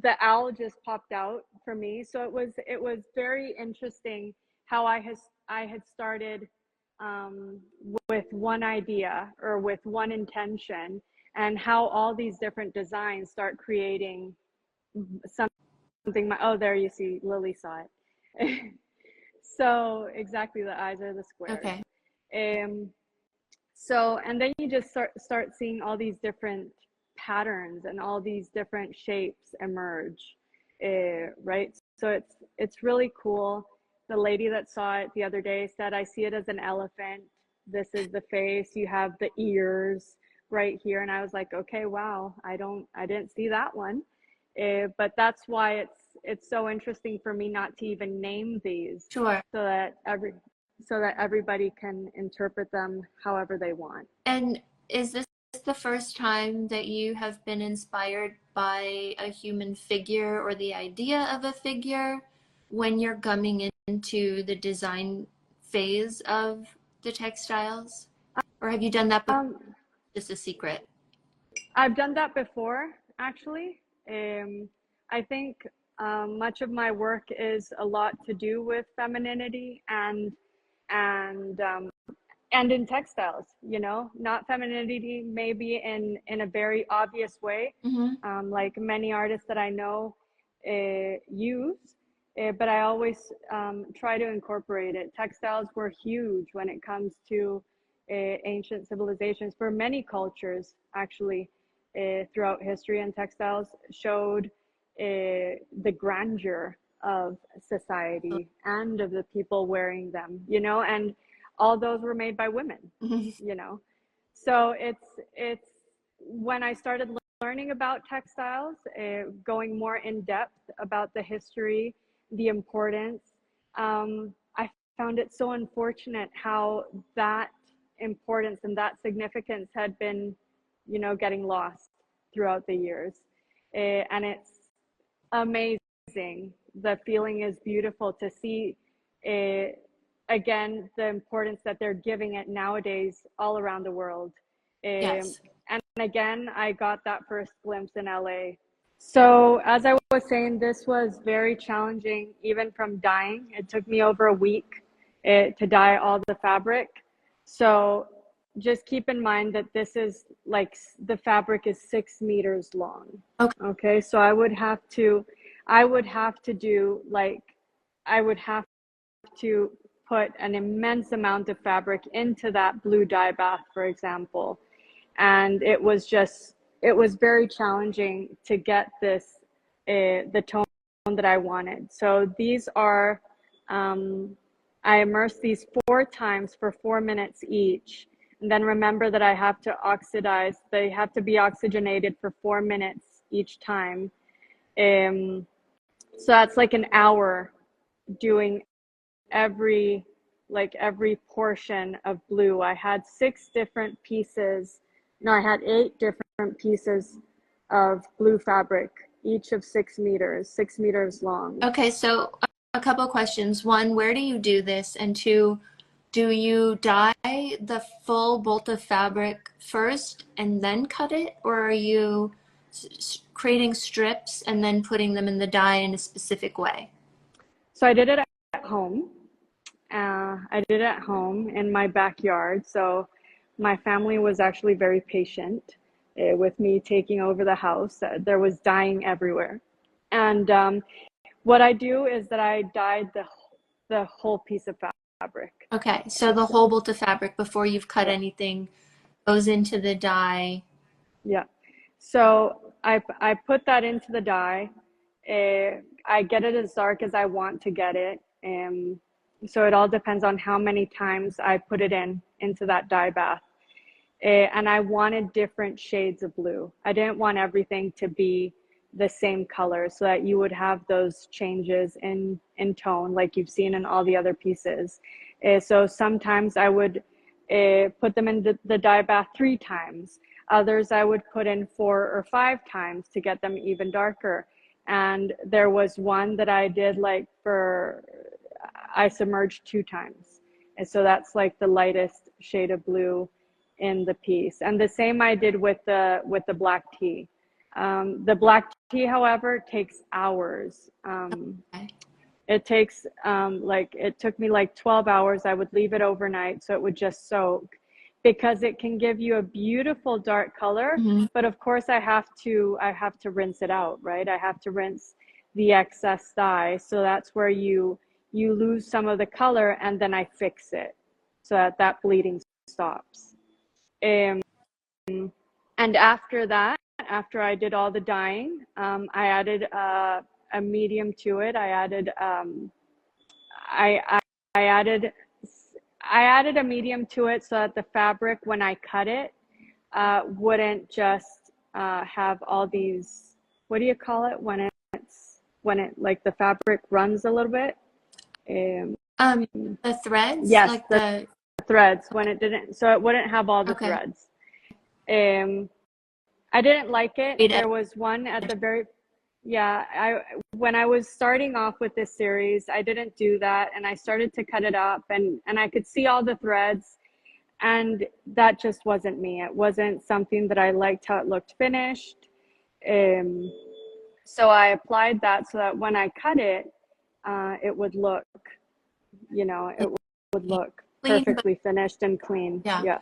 The owl just popped out for me. So it was very interesting how I had started with one idea or with one intention, and how all these different designs start creating something. Oh, there you see, Lily saw it. So exactly, the eyes are the squares. Okay. So, and then you just start seeing all these different patterns and all these different shapes emerge, right? So it's really cool. The lady that saw it the other day said, I see it as an elephant. This is the face. You have the ears right here. And I was like, okay, wow, I didn't see that one. But that's why it's so interesting for me not to even name these, Sure. so that everybody can interpret them however they want. And is this the first time that you have been inspired by a human figure or the idea of a figure when you're coming into the design phase of the textiles? Or have you done that before? Just a secret? I've done that before, actually. I think much of my work is a lot to do with femininity and in textiles. You know, not femininity maybe in a very obvious way, like many artists that I know use. But I always try to incorporate it. Textiles were huge when it comes to ancient civilizations for many cultures, actually, throughout history, and textiles showed the grandeur of society and of the people wearing them, you know, and all those were made by women, you know. So it's when I started learning about textiles, going more in depth about the history, the importance, I found it so unfortunate how that importance and that significance had been, you know, getting lost throughout the years. And it's amazing. The feeling is beautiful to see, again, the importance that they're giving it nowadays all around the world. Yes. And again, I got that first glimpse in LA. So as I was saying, this was very challenging, even from dyeing. It took me over a week to dye all the fabric. So just keep in mind that this is like, the fabric is 6 meters long. Okay. So I would have to do like, I would have to put an immense amount of fabric into that blue dye bath, for example. And it was very challenging to get this, the tone that I wanted. So these are, I immerse these 4 times for 4 minutes each. And then remember that I have to oxidize. They have to be oxygenated for 4 minutes each time. So that's like an hour doing every portion of blue. I had 6 different pieces. No, I had 8 different pieces of blue fabric, each of 6 meters long. Okay, so a couple questions. One, where do you do this? And two, do you dye the full bolt of fabric first and then cut it? Or are you creating strips and then putting them in the dye in a specific way? So I did it at home. I did it at home in my backyard. So my family was actually very patient with me taking over the house. There was dyeing everywhere. And what I do is that I dyed the whole piece of fabric. Okay, so the whole bolt of fabric before you've cut anything goes into the dye. Yeah. So I put that into the dye. I get it as dark as I want to get it. So it all depends on how many times I put it into that dye bath. And I wanted different shades of blue. I didn't want everything to be the same color, so that you would have those changes in tone like you've seen in all the other pieces. So sometimes I would put them in the dye bath 3 times. Others I would put in 4 or 5 times to get them even darker. And there was one that I did I submerged 2 times. And so that's like the lightest shade of blue in the piece. And the same I did with the black tea. The black tea, however, takes hours. It takes it took me like 12 hours. I would leave it overnight so it would just soak, because it can give you a beautiful dark color. But of course I have to rinse it out, right? I have to rinse the excess dye. So that's where you lose some of the color, and then I fix it so that bleeding stops. And after that, after I did all the dyeing, I added a medium to it. I added a medium to it so that the fabric, when I cut it, wouldn't just have all these, what do you call it when it like the fabric runs a little bit? The threads, Yes, like the threads, when it didn't, so it wouldn't have all the okay. threads. I didn't like it. Straight There was one at the very, yeah, when I was starting off with this series, I didn't do that, and I started to cut it up, and I could see all the threads, and that just wasn't me. It wasn't something that I liked how it looked finished. So I applied that so that when I cut it, it would look, it would look clean, perfectly finished and clean. yeah. Yeah.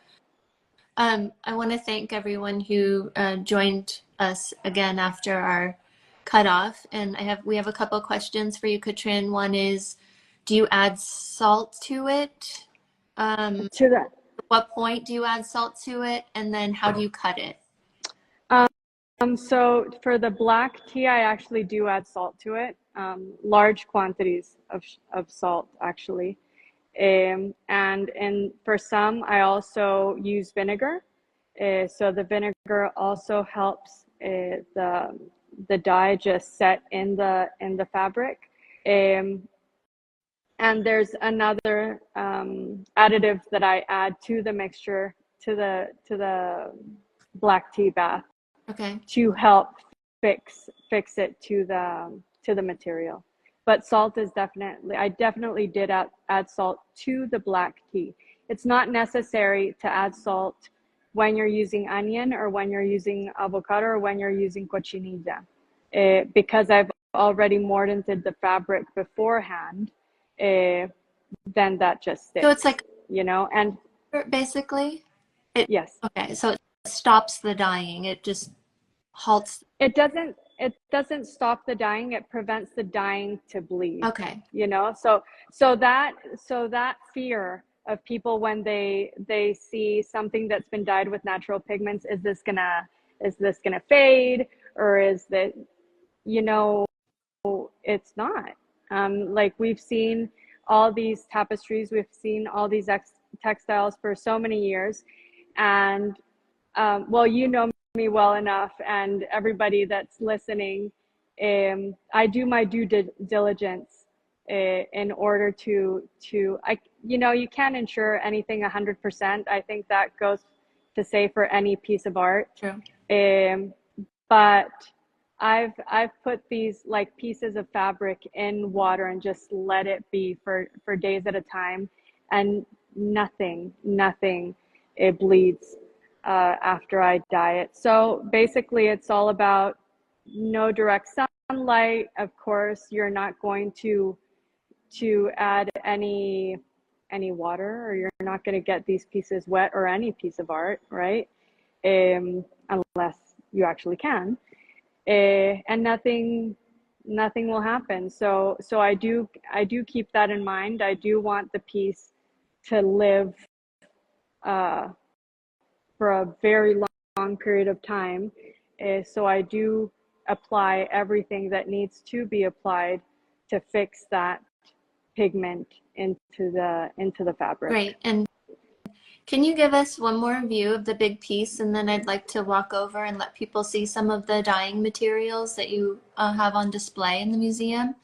I want to thank everyone who joined us again after our cutoff, and we have a couple of questions for you, Katrin. One is, do you add salt to it? To that. At what point do you add salt to it, and then how do you cut it? So for the black tea, I actually do add salt to it, large quantities of salt actually. And for some, I also use vinegar. So the vinegar also helps the dye just set in the fabric. And there's another additive that I add to the mixture, to the black tea bath, Okay. to help fix it to the material. But salt is I definitely did add salt to the black tea. It's not necessary to add salt when you're using onion or when you're using avocado or when you're using cochinilla, because I've already mordanted the fabric beforehand. Then that just sticks. So it's like, and basically? Yes. Okay, so it stops the dyeing. It just halts. It doesn't stop the dyeing. It prevents the dyeing to bleed. Okay. So that fear of people when they see something that's been dyed with natural pigments, is this gonna fade, or is that, it's not. Like, we've seen all these tapestries, we've seen all these textiles for so many years, and well, me well enough, and everybody that's listening, I do my due diligence in order to you can't ensure anything 100%. I think that goes to say for any piece of art. True. But I've put these like pieces of fabric in water and just let it be for days at a time, and nothing it bleeds after I dye it. So basically, it's all about no direct sunlight. Of course, you're not going to add any water, or you're not going to get these pieces wet, or any piece of art, right? Unless you actually can. And nothing will happen. So I do keep that in mind. I do want the piece to live for a very long period of time. So I do apply everything that needs to be applied to fix that pigment into the fabric. Great. And can you give us one more view of the big piece, and then I'd like to walk over and let people see some of the dyeing materials that you have on display in the museum?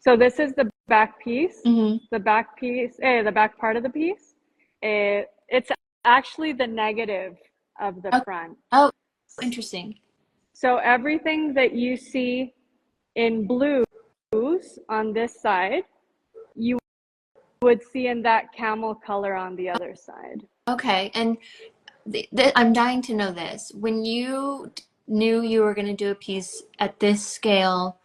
So this is the back piece. Mm-hmm. The back piece, the back part of the piece. It's actually the negative of the front. Oh, interesting. So everything that you see in blues on this side, you would see in that camel color on the other side. Okay, and I'm dying to know this. When you knew you were going to do a piece at this scale,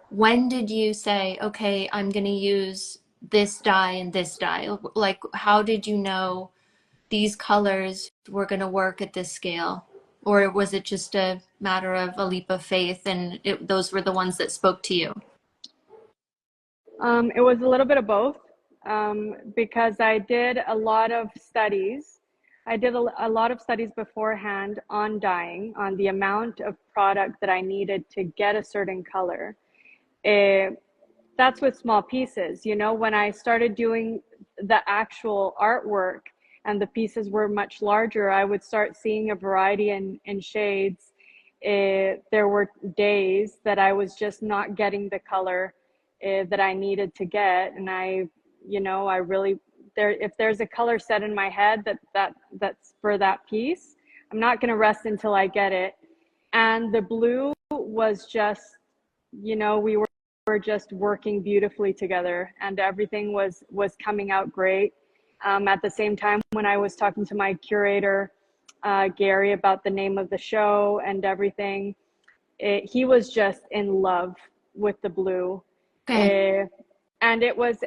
when did you say, okay, I'm going to use this dye and this dye? Like, how did you know these colors were going to work at this scale? Or was it just a matter of a leap of faith, and those were the ones that spoke to you? It was a little bit of both, because I did a lot of studies. I did a lot of studies beforehand on dyeing, on the amount of product that I needed to get a certain color. That's with small pieces. You know, when I started doing the actual artwork and the pieces were much larger, I would start seeing a variety in shades. There were days that I was just not getting the color that I needed to get, and I really, if there's a color set in my head that's for that piece, I'm not going to rest until I get it. And the blue was just, we were just working beautifully together, and everything was coming out great. At the same time, when I was talking to my curator, Gary, about the name of the show and everything, he was just in love with the blue. Okay. And it was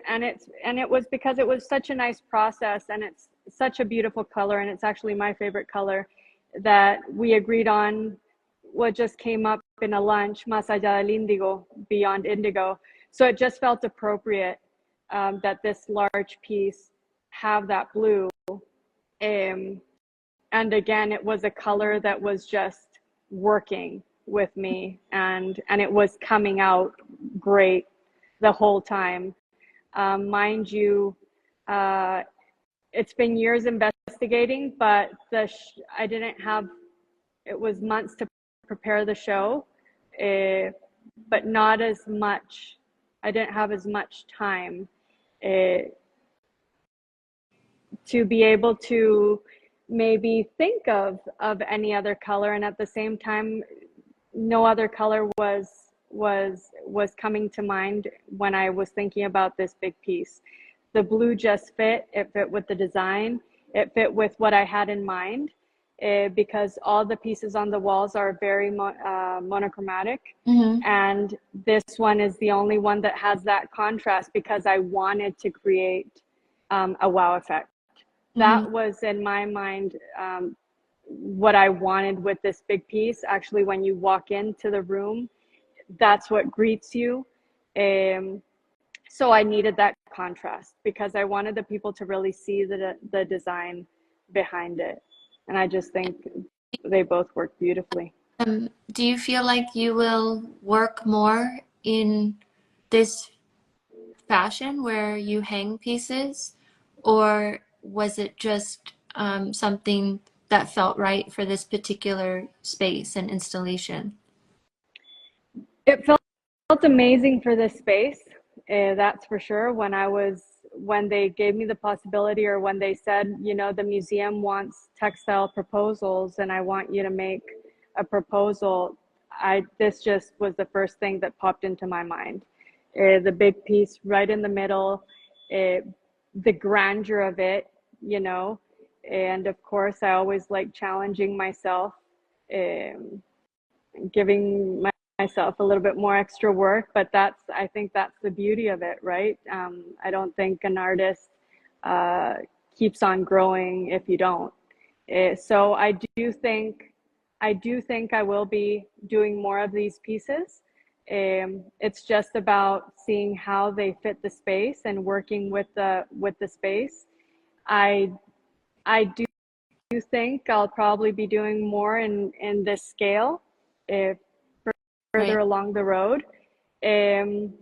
because it was such a nice process, and it's such a beautiful color, and it's actually my favorite color, that we agreed on what just came up in a lunch, más allá del índigo, beyond indigo. So it just felt appropriate that this large piece have that blue. And again, it was a color that was just working with me, and it was coming out great the whole time. Mind you, it's been years investigating, but I didn't have, it was months to prepare the show, but not as much. I didn't have as much time to be able to maybe think of any other color, and at the same time, no other color was coming to mind when I was thinking about this big piece. The blue just fit. It fit with the design. It fit with what I had in mind, because all the pieces on the walls are very monochromatic. Mm-hmm. And this one is the only one that has that contrast, because I wanted to create a wow effect. Mm-hmm. That was in my mind what I wanted with this big piece. Actually, when you walk into the room, that's what greets you. So I needed that contrast, because I wanted the people to really see the design behind it. And I just think they both work beautifully. Do you feel like you will work more in this fashion where you hang pieces, or was it just something that felt right for this particular space and installation? It felt amazing for this space, that's for sure. When they gave me the possibility, or when they said, the museum wants textile proposals and I want you to make a proposal, this just was the first thing that popped into my mind. The big piece right in the middle, the grandeur of it, and of course I always like challenging myself, giving myself a little bit more extra work, but I think that's the beauty of it, right? I don't think an artist keeps on growing if you don't. So I do think I will be doing more of these pieces. It's just about seeing how they fit the space and working with the space. I do think I'll probably be doing more in this scale, if further Right. along the road. And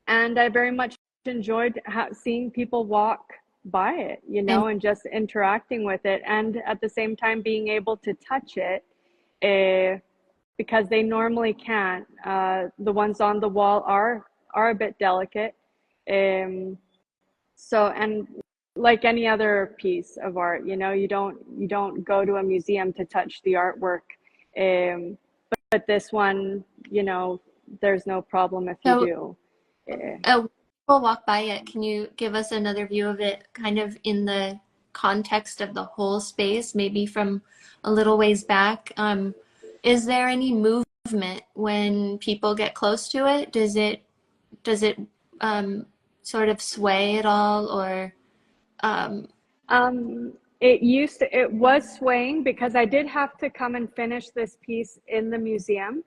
I very much enjoyed seeing people walk by it, And and just interacting with it, and at the same time being able to touch it, because they normally can't. The ones on the wall are a bit delicate. So, and like any other piece of art, you don't go to a museum to touch the artwork. But this one, there's no problem if you so do. we'll walk by it. Can you give us another view of it, kind of in the context of the whole space, maybe from a little ways back? Is there any movement when people get close to it? Does it sort of sway at all, or It was swaying, because I did have to come and finish this piece in the museum.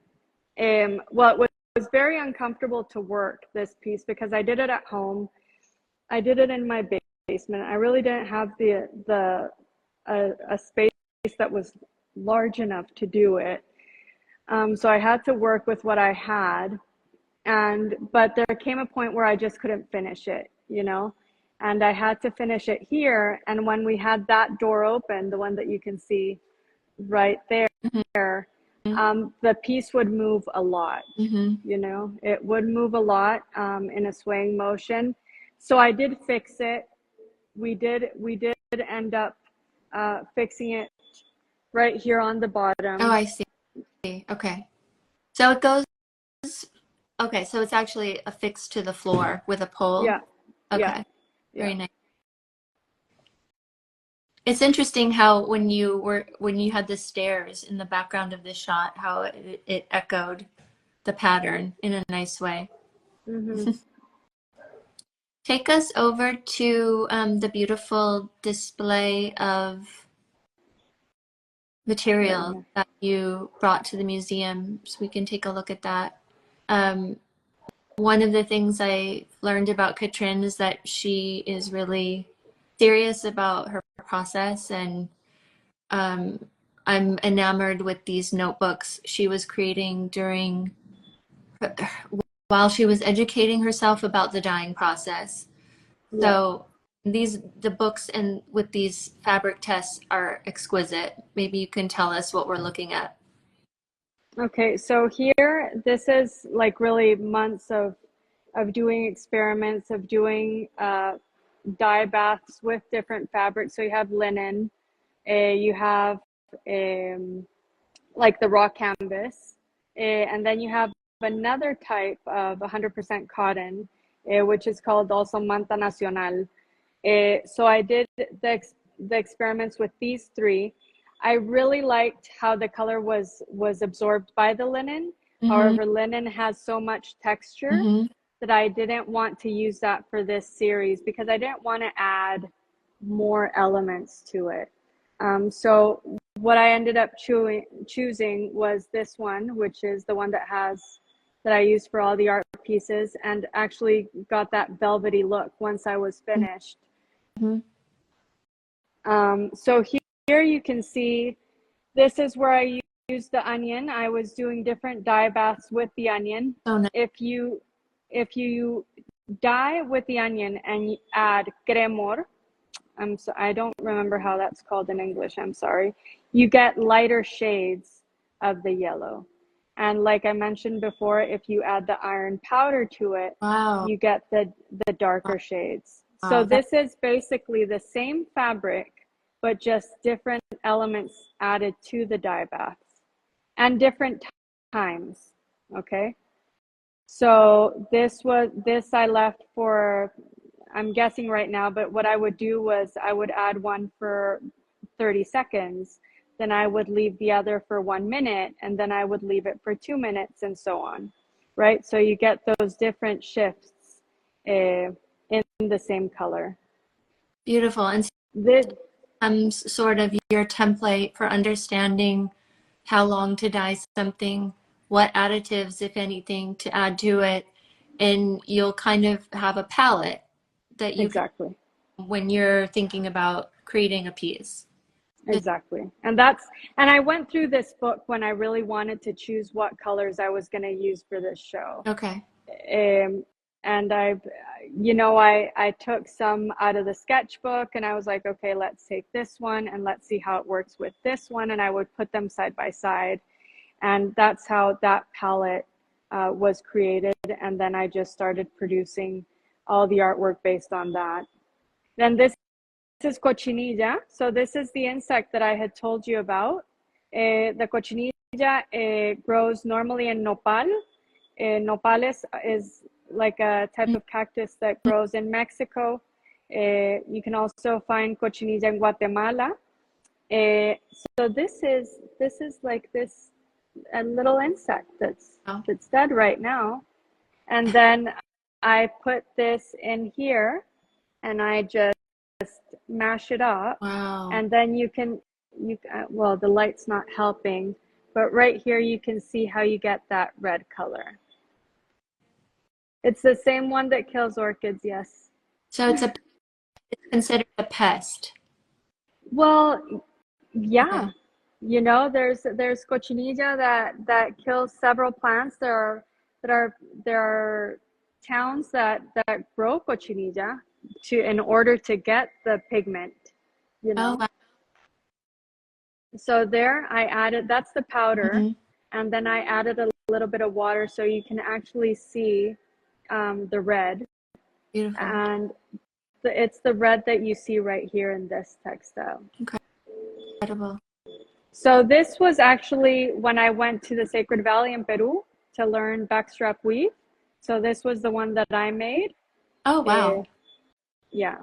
Well, it was very uncomfortable to work this piece, because I did it at home. I did it in my basement. I really didn't have a space that was large enough to do it. So I had to work with what I had. But there came a point where I just couldn't finish it, you know, and I had to finish it here. And when we had that door open, the one that you can see right there, the piece would move a lot, you know, it would move a lot in a swaying motion. So I did fix it. We did end up fixing it right here on the bottom. Oh, I see. Okay. So it goes, okay, so it's actually affixed to the floor with a pole. Yeah. Okay. Yeah. Very nice. It's interesting how when you had the stairs in the background of this shot, how it echoed the pattern in a nice way. Take us over to the beautiful display of material that you brought to the museum, so we can take a look at that. One of the things I learned about Katrin is that she is really serious about her process, and I'm enamored with these notebooks she was creating while she was educating herself about the dyeing process. So the books and with these fabric tests are exquisite. Maybe you can tell us what we're looking at. Okay, so here, this is like really months of doing experiments, of doing dye baths with different fabrics. So you have linen, you have like the raw canvas, and then you have another type of 100% cotton, which is called also manta nacional. So I did the experiments with these three. I really liked how the color was absorbed by the linen. However, linen has so much texture that I didn't want to use that for this series because I didn't want to add more elements to it. So what I ended up choosing was this one, which is the one that I used for all the art pieces, and actually got that velvety look once I was finished. So here you can see, this is where I used the onion. I was doing different dye baths with the onion. Oh, nice. If you dye with the onion and you add cremor, I don't remember how that's called in English, I'm sorry. You get lighter shades of the yellow. And like I mentioned before, if you add the iron powder to it, you get the darker shades. So this is basically the same fabric, but just different elements added to the dye baths and different times, okay? So this I left for, I'm guessing right now, but what I would do was I would add one for 30 seconds, then I would leave the other for 1 minute, and then I would leave it for 2 minutes, and so on, right? So you get those different shifts in the same color. Beautiful. And this becomes sort of your template for understanding how long to dye something, what additives, if anything, to add to it, and you'll kind of have a palette that you exactly can, when you're thinking about creating a piece. Exactly. And I went through this book when I really wanted to choose what colors I was going to use for this show. Okay. And I took some out of the sketchbook, and I was like, okay, let's take this one and let's see how it works with this one. And I would put them side by side. And that's how that palette was created. And then I just started producing all the artwork based on that. Then this is cochinilla. So this is the insect that I had told you about. The cochinilla grows normally in nopal. Nopales is like a type of cactus that grows in Mexico. You can also find cochinilla in Guatemala. So this is like this a little insect that's dead right now. And then I put this in here, and I just mash it up. Wow. And then well, the light's not helping, but right here you can see how you get that red color. It's the same one that kills orchids, yes. So it's considered a pest. Well, yeah. Okay. There's cochinilla that kills several plants. There are there are towns that grow cochinilla in order to get the pigment, you know. Oh, wow. So there I added, that's the powder, Mm-hmm. and then I added a little bit of water so you can actually see the red. Beautiful. And it's the red that you see right here in this textile. Incredible. So this was actually when I went to the Sacred Valley in Peru to learn backstrap weave. So this was the one that I made. Oh, wow. Yeah,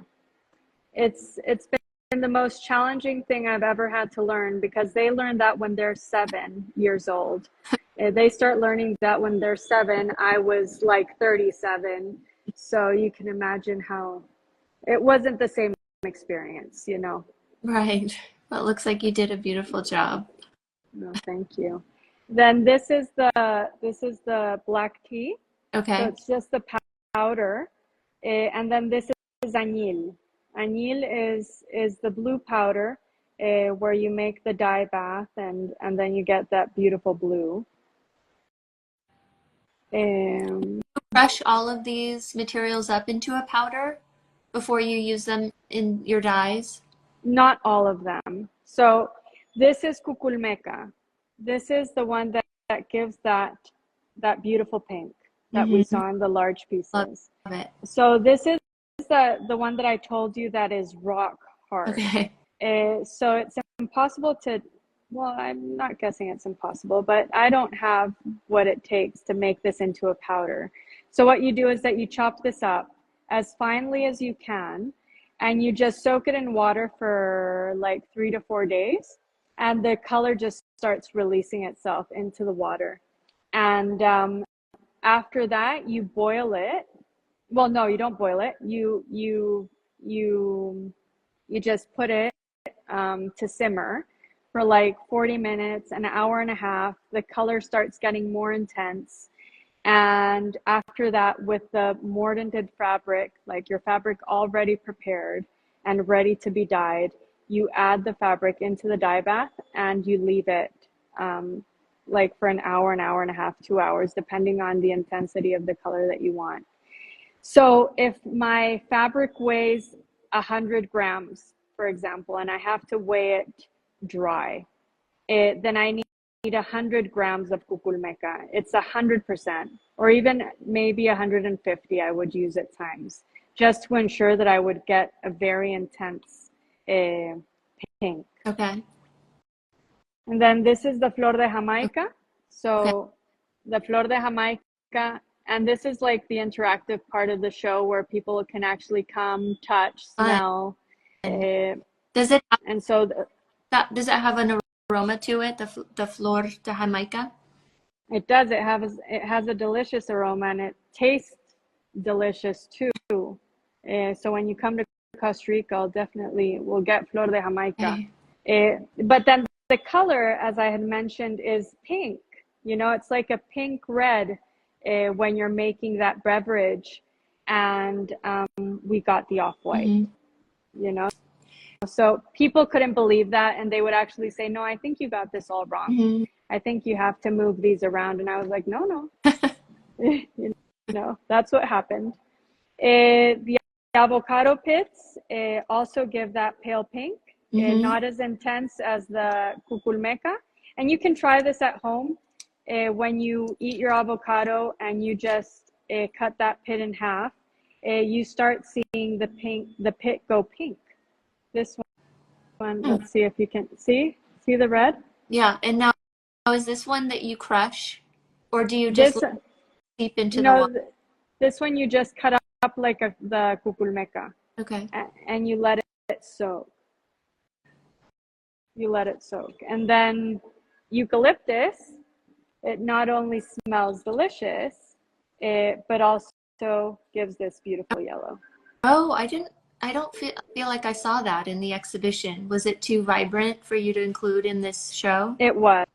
it's been the most challenging thing I've ever had to learn, because they learn that when they're 7 years old. They start learning that when they're 7. I was like 37. So you can imagine how it wasn't the same experience, you know. Right. Well, it looks like you did a beautiful job. No, thank you. Then this is the black tea. So Okay. it's just the powder. And then this is añil. Añil is the blue powder where you make the dye bath, and then you get that beautiful blue. Crush all of these materials up into a powder before you use them in your dyes? Not all of them. So this is cuculmeca. This is the one that gives that beautiful pink that we Mm-hmm. saw in the large Love pieces. it. So this is the one that I told you that is rock hard. Okay. So it's impossible to, well, I'm not guessing it's impossible, but I don't have what it takes to make this into a powder. So what you do is that you chop this up as finely as you can, and you just soak it in water for like 3 to 4 days, and the color just starts releasing itself into the water. And after that, you boil it. Well, no, you don't boil it. You just put it to simmer for like 40 minutes, an hour and a half. The color starts getting more intense. And after that, with the mordanted fabric, like your fabric already prepared and ready to be dyed, you add the fabric into the dye bath and you leave it like for an hour and a half, 2 hours, depending on the intensity of the color that you want. So if my fabric weighs 100 grams, for example, and I have to weigh it dry, then I need 100 grams of cuculmeca. It's 100%, or even maybe 150 I would use at times, just to ensure that I would get a very intense pink. Okay. And then this is the flor de Jamaica. Okay. So the flor de Jamaica, and this is like the interactive part of the show where people can actually come, touch, Fun. smell. Does it have And so does it have an aroma to it, the flor de Jamaica? it does. It has a delicious aroma, and it tastes delicious too. So when you come to Costa Rica, we'll get flor de Jamaica. Okay. But then the color, as I had mentioned, is pink. You know, it's like a pink red when you're making that beverage, and we got the off-white. Mm-hmm. You know, so people couldn't believe that, and they would actually say, "No, I think you got this all wrong. Mm-hmm. I think you have to move these around." And I was like, "No, you know, that's what happened." The avocado pits also give that pale pink, Mm-hmm. not as intense as the cuculmeca. And you can try this at home when you eat your avocado and you just cut that pit in half. You start seeing the pit go pink. This one, Hmm. let's see if you can see the red. Yeah. And now is this one that you crush, or do you just This, let it seep into the no, water? this one you just cut up like the cuculmeca, Okay. and you let it soak. You let it soak. And then eucalyptus, it not only smells delicious, but also gives this beautiful yellow. Oh, I don't feel like I saw that in the exhibition. Was it too vibrant for you to include in this show? It was.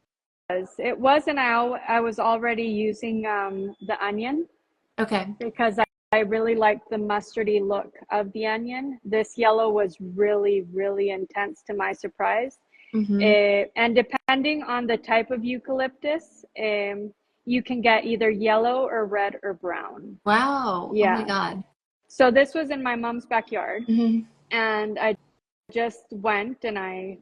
It was, and I was already using the onion Okay. because I really liked the mustardy look of the onion. This yellow was really, really intense to my surprise. Mm-hmm. And depending on the type of eucalyptus, you can get either yellow or red or brown. Wow. Oh my Yeah. God. So this was in my mom's backyard, Hmm. and I just went and I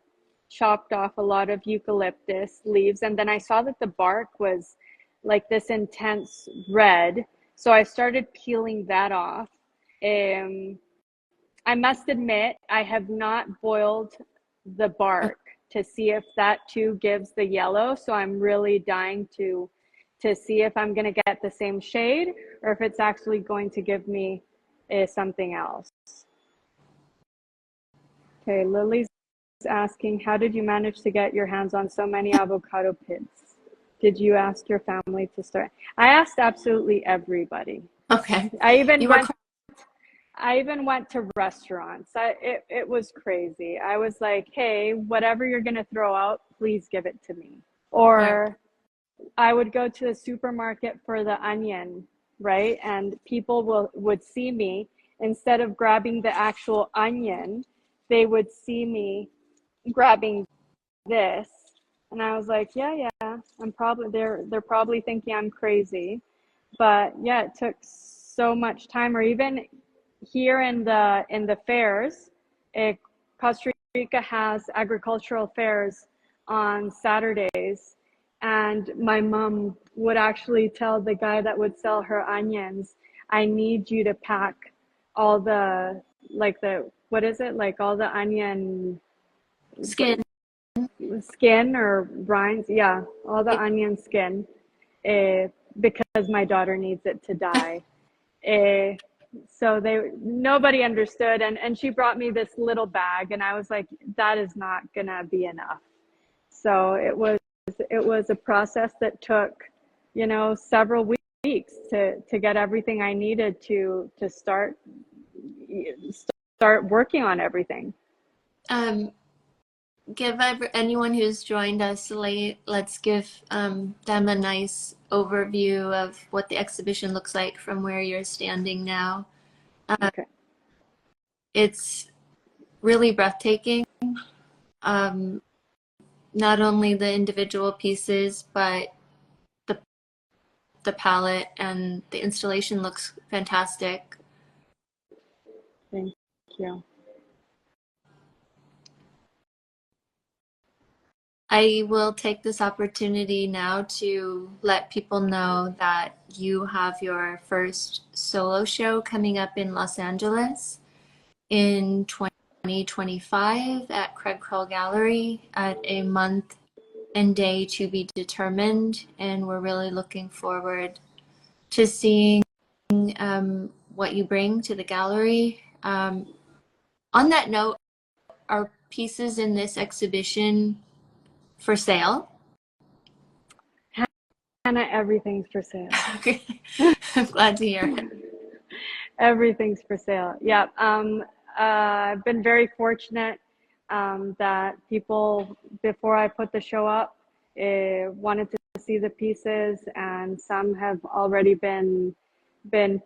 chopped off a lot of eucalyptus leaves, and then I saw that the bark was like this intense red. So I started peeling that off. Um, I must admit, I have not boiled the bark to see if that too gives the yellow. So I'm really dying to see if I'm going to get the same shade or if it's actually going to give me something else. Okay, Lily's asking, how did you manage to get your hands on so many avocado pits? Did you ask your family to start? I asked absolutely everybody. Okay. I even You were, went I even went to restaurants. It was crazy. I was like, hey, whatever you're going to throw out, please give it to me. right. Or I would go to the supermarket for the onion, right? And people would see me, instead of grabbing the actual onion, they would see me grabbing this. And I was like, yeah, they're probably thinking I'm crazy. But yeah, it took so much time. Or even here in the fairs, Costa Rica has agricultural fairs on Saturdays, and my mom would actually tell the guy that would sell her onions, "I need you to pack all the like the what is it like all the onion Skin. skin or rinds? Yeah, all the onion skin, uh, because my daughter needs it to die." Uh, so nobody understood, and she brought me this little bag, and I was like, that is not gonna be enough. So it was a process that took, several weeks to get everything I needed to start working on everything. Um, anyone who's joined us late, let's give them a nice overview of what the exhibition looks like from where you're standing now. Okay. It's really breathtaking. Um, Not only the individual pieces, but the the palette and the installation looks fantastic. Thank you. I will take this opportunity now to let people know that you have your first solo show coming up in Los Angeles in 2025 at Craig Kroll Gallery at a month and day to be determined. And we're really looking forward to seeing what you bring to the gallery. On that note, are pieces in this exhibition for sale? Hannah, everything's for sale. Okay. I'm glad to hear it. Everything's for sale. Yeah. I've been very fortunate that people, before I put the show up, wanted to see the pieces, and some have already been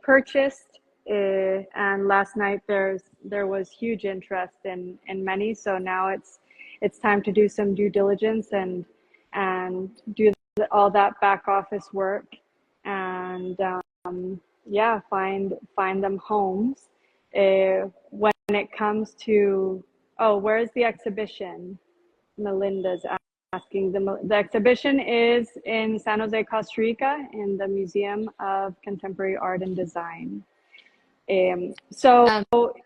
purchased. And last night there was huge interest in many. So now it's time to do some due diligence and do all that back office work, and yeah, find them homes. When it comes to, oh, where's the exhibition? Melinda's asking. The exhibition is in San Jose, Costa Rica, in the Museum of Contemporary Art and Design. So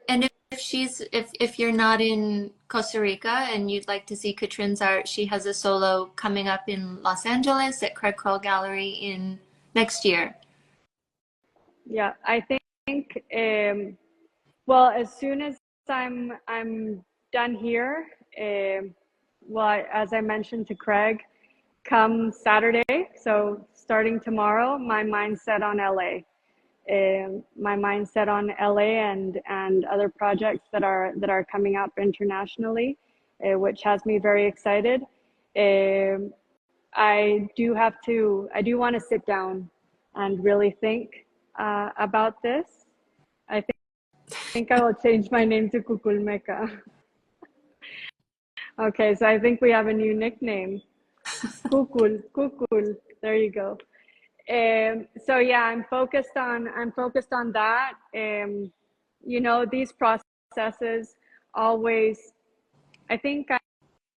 And if you're not in Costa Rica and you'd like to see Katrin's art, she has a solo coming up in Los Angeles at Craig Kroll Gallery in next year. yeah, I think well, as soon as I'm done here, well, as I mentioned to Craig, come Saturday, so starting tomorrow, my mindset on LA. My mindset on LA and other projects that are coming up internationally, which has me very excited. I do want to sit down and really think about this. I think I will change my name to Kukulmeka. Okay, so I think we have a new nickname. Kukul. There you go. So yeah, I'm focused on that. You know, these processes always, I think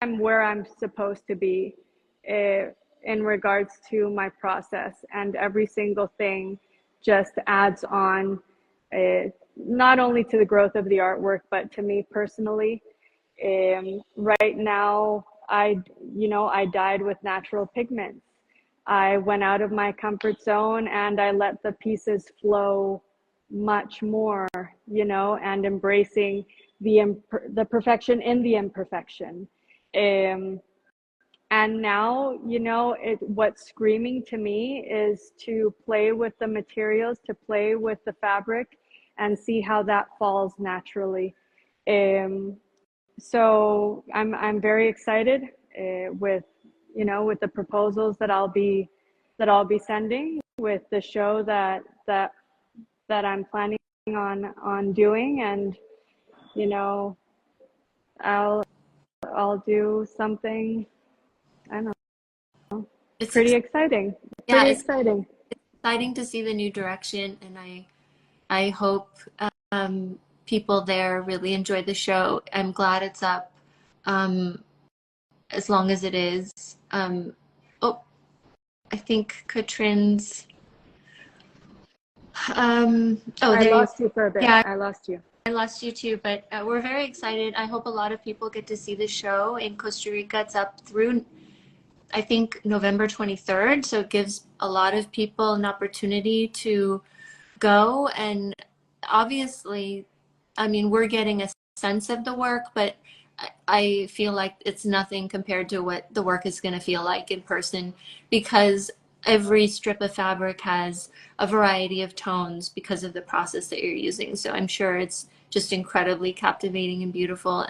I'm where I'm supposed to be in regards to my process, and every single thing just adds on, not only to the growth of the artwork, but to me personally. Right now, I dyed with natural pigments. I went out of my comfort zone and I let the pieces flow much more, and embracing the perfection in the imperfection. Um, and now, what's screaming to me is to play with the materials, to play with the fabric, and see how that falls naturally. Um, so I'm very excited with with the proposals that I'll be sending, with the show that I'm planning on doing, and you know I'll I'll do something, I don't know, It's pretty exciting. yeah, Pretty it's exciting. exciting to see the new direction, and I hope people there really enjoy the show. I'm glad it's up um, as long as it is. Oh, I think Katrin's. Oh, I there you. lost you for a bit. Yeah, I lost you. I lost you too, but we're very excited. I hope a lot of people get to see the show in Costa Rica. It's up through, I think, November 23rd. So it gives a lot of people an opportunity to go. And obviously, I mean, we're getting a sense of the work, but I feel like it's nothing compared to what the work is going to feel like in person, because every strip of fabric has a variety of tones because of the process that you're using. So I'm sure it's just incredibly captivating and beautiful.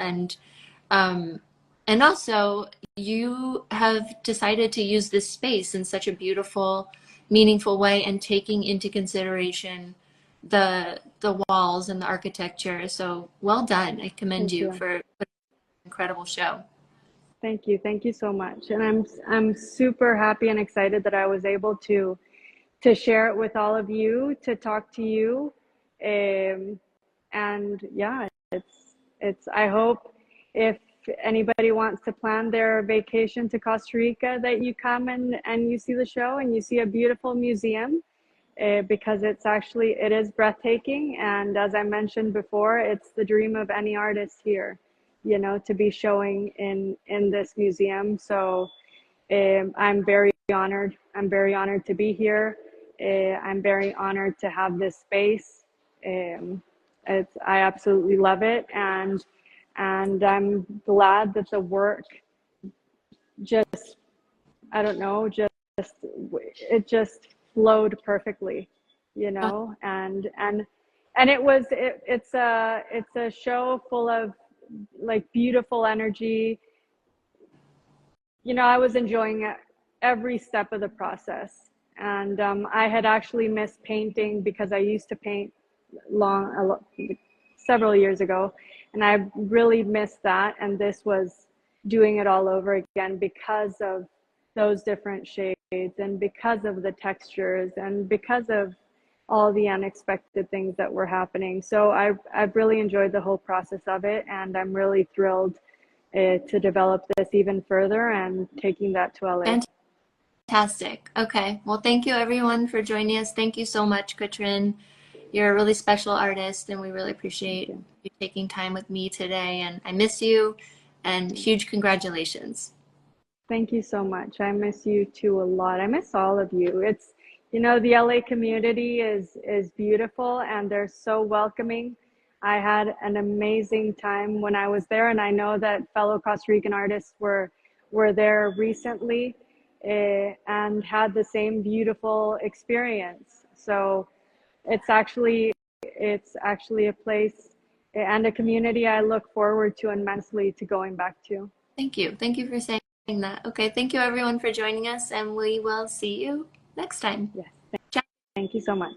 Um, and also, you have decided to use this space in such a beautiful, meaningful way, and taking into consideration the walls and the architecture. So well done. I commend Thank you you. for an incredible show. Thank you. Thank you so much. And I'm super happy and excited that I was able to share it with all of you, to talk to you. And yeah, it's I hope, if anybody wants to plan their vacation to Costa Rica, that you come and you see the show and you see a beautiful museum, because it is breathtaking. And as I mentioned before, it's the dream of any artist here, to be showing in this museum. So I'm very honored. I'm very honored to be here. I'm very honored to have this space. Um, I absolutely love it, and I'm glad that the work just, I don't know, it just flowed perfectly, Oh, and it's a show full of like beautiful energy. I was enjoying every step of the process. And I had actually missed painting because I used to paint several years ago, and I really missed that. And this was doing it all over again because of those different shades, and because of the textures, and because of all the unexpected things that were happening. So I've really enjoyed the whole process of it, and I'm really thrilled to develop this even further and taking that to LA. fantastic. Okay. Well, thank you everyone for joining us. Thank you so much, Katrin. You're a really special artist, and we really Thank appreciate you. you taking time with me today. And I miss you, and huge congratulations. Thank you so much. I miss you too a lot. I miss all of you. The LA community is beautiful, and they're so welcoming. I had an amazing time when I was there, and I know that fellow Costa Rican artists were there recently, and had the same beautiful experience. So it's actually a place and a community I look forward to immensely to going back to. Thank you. Thank you for saying that. Okay. Thank you everyone for joining us, and we will see you next time. Yes. Ciao. Thank you so much.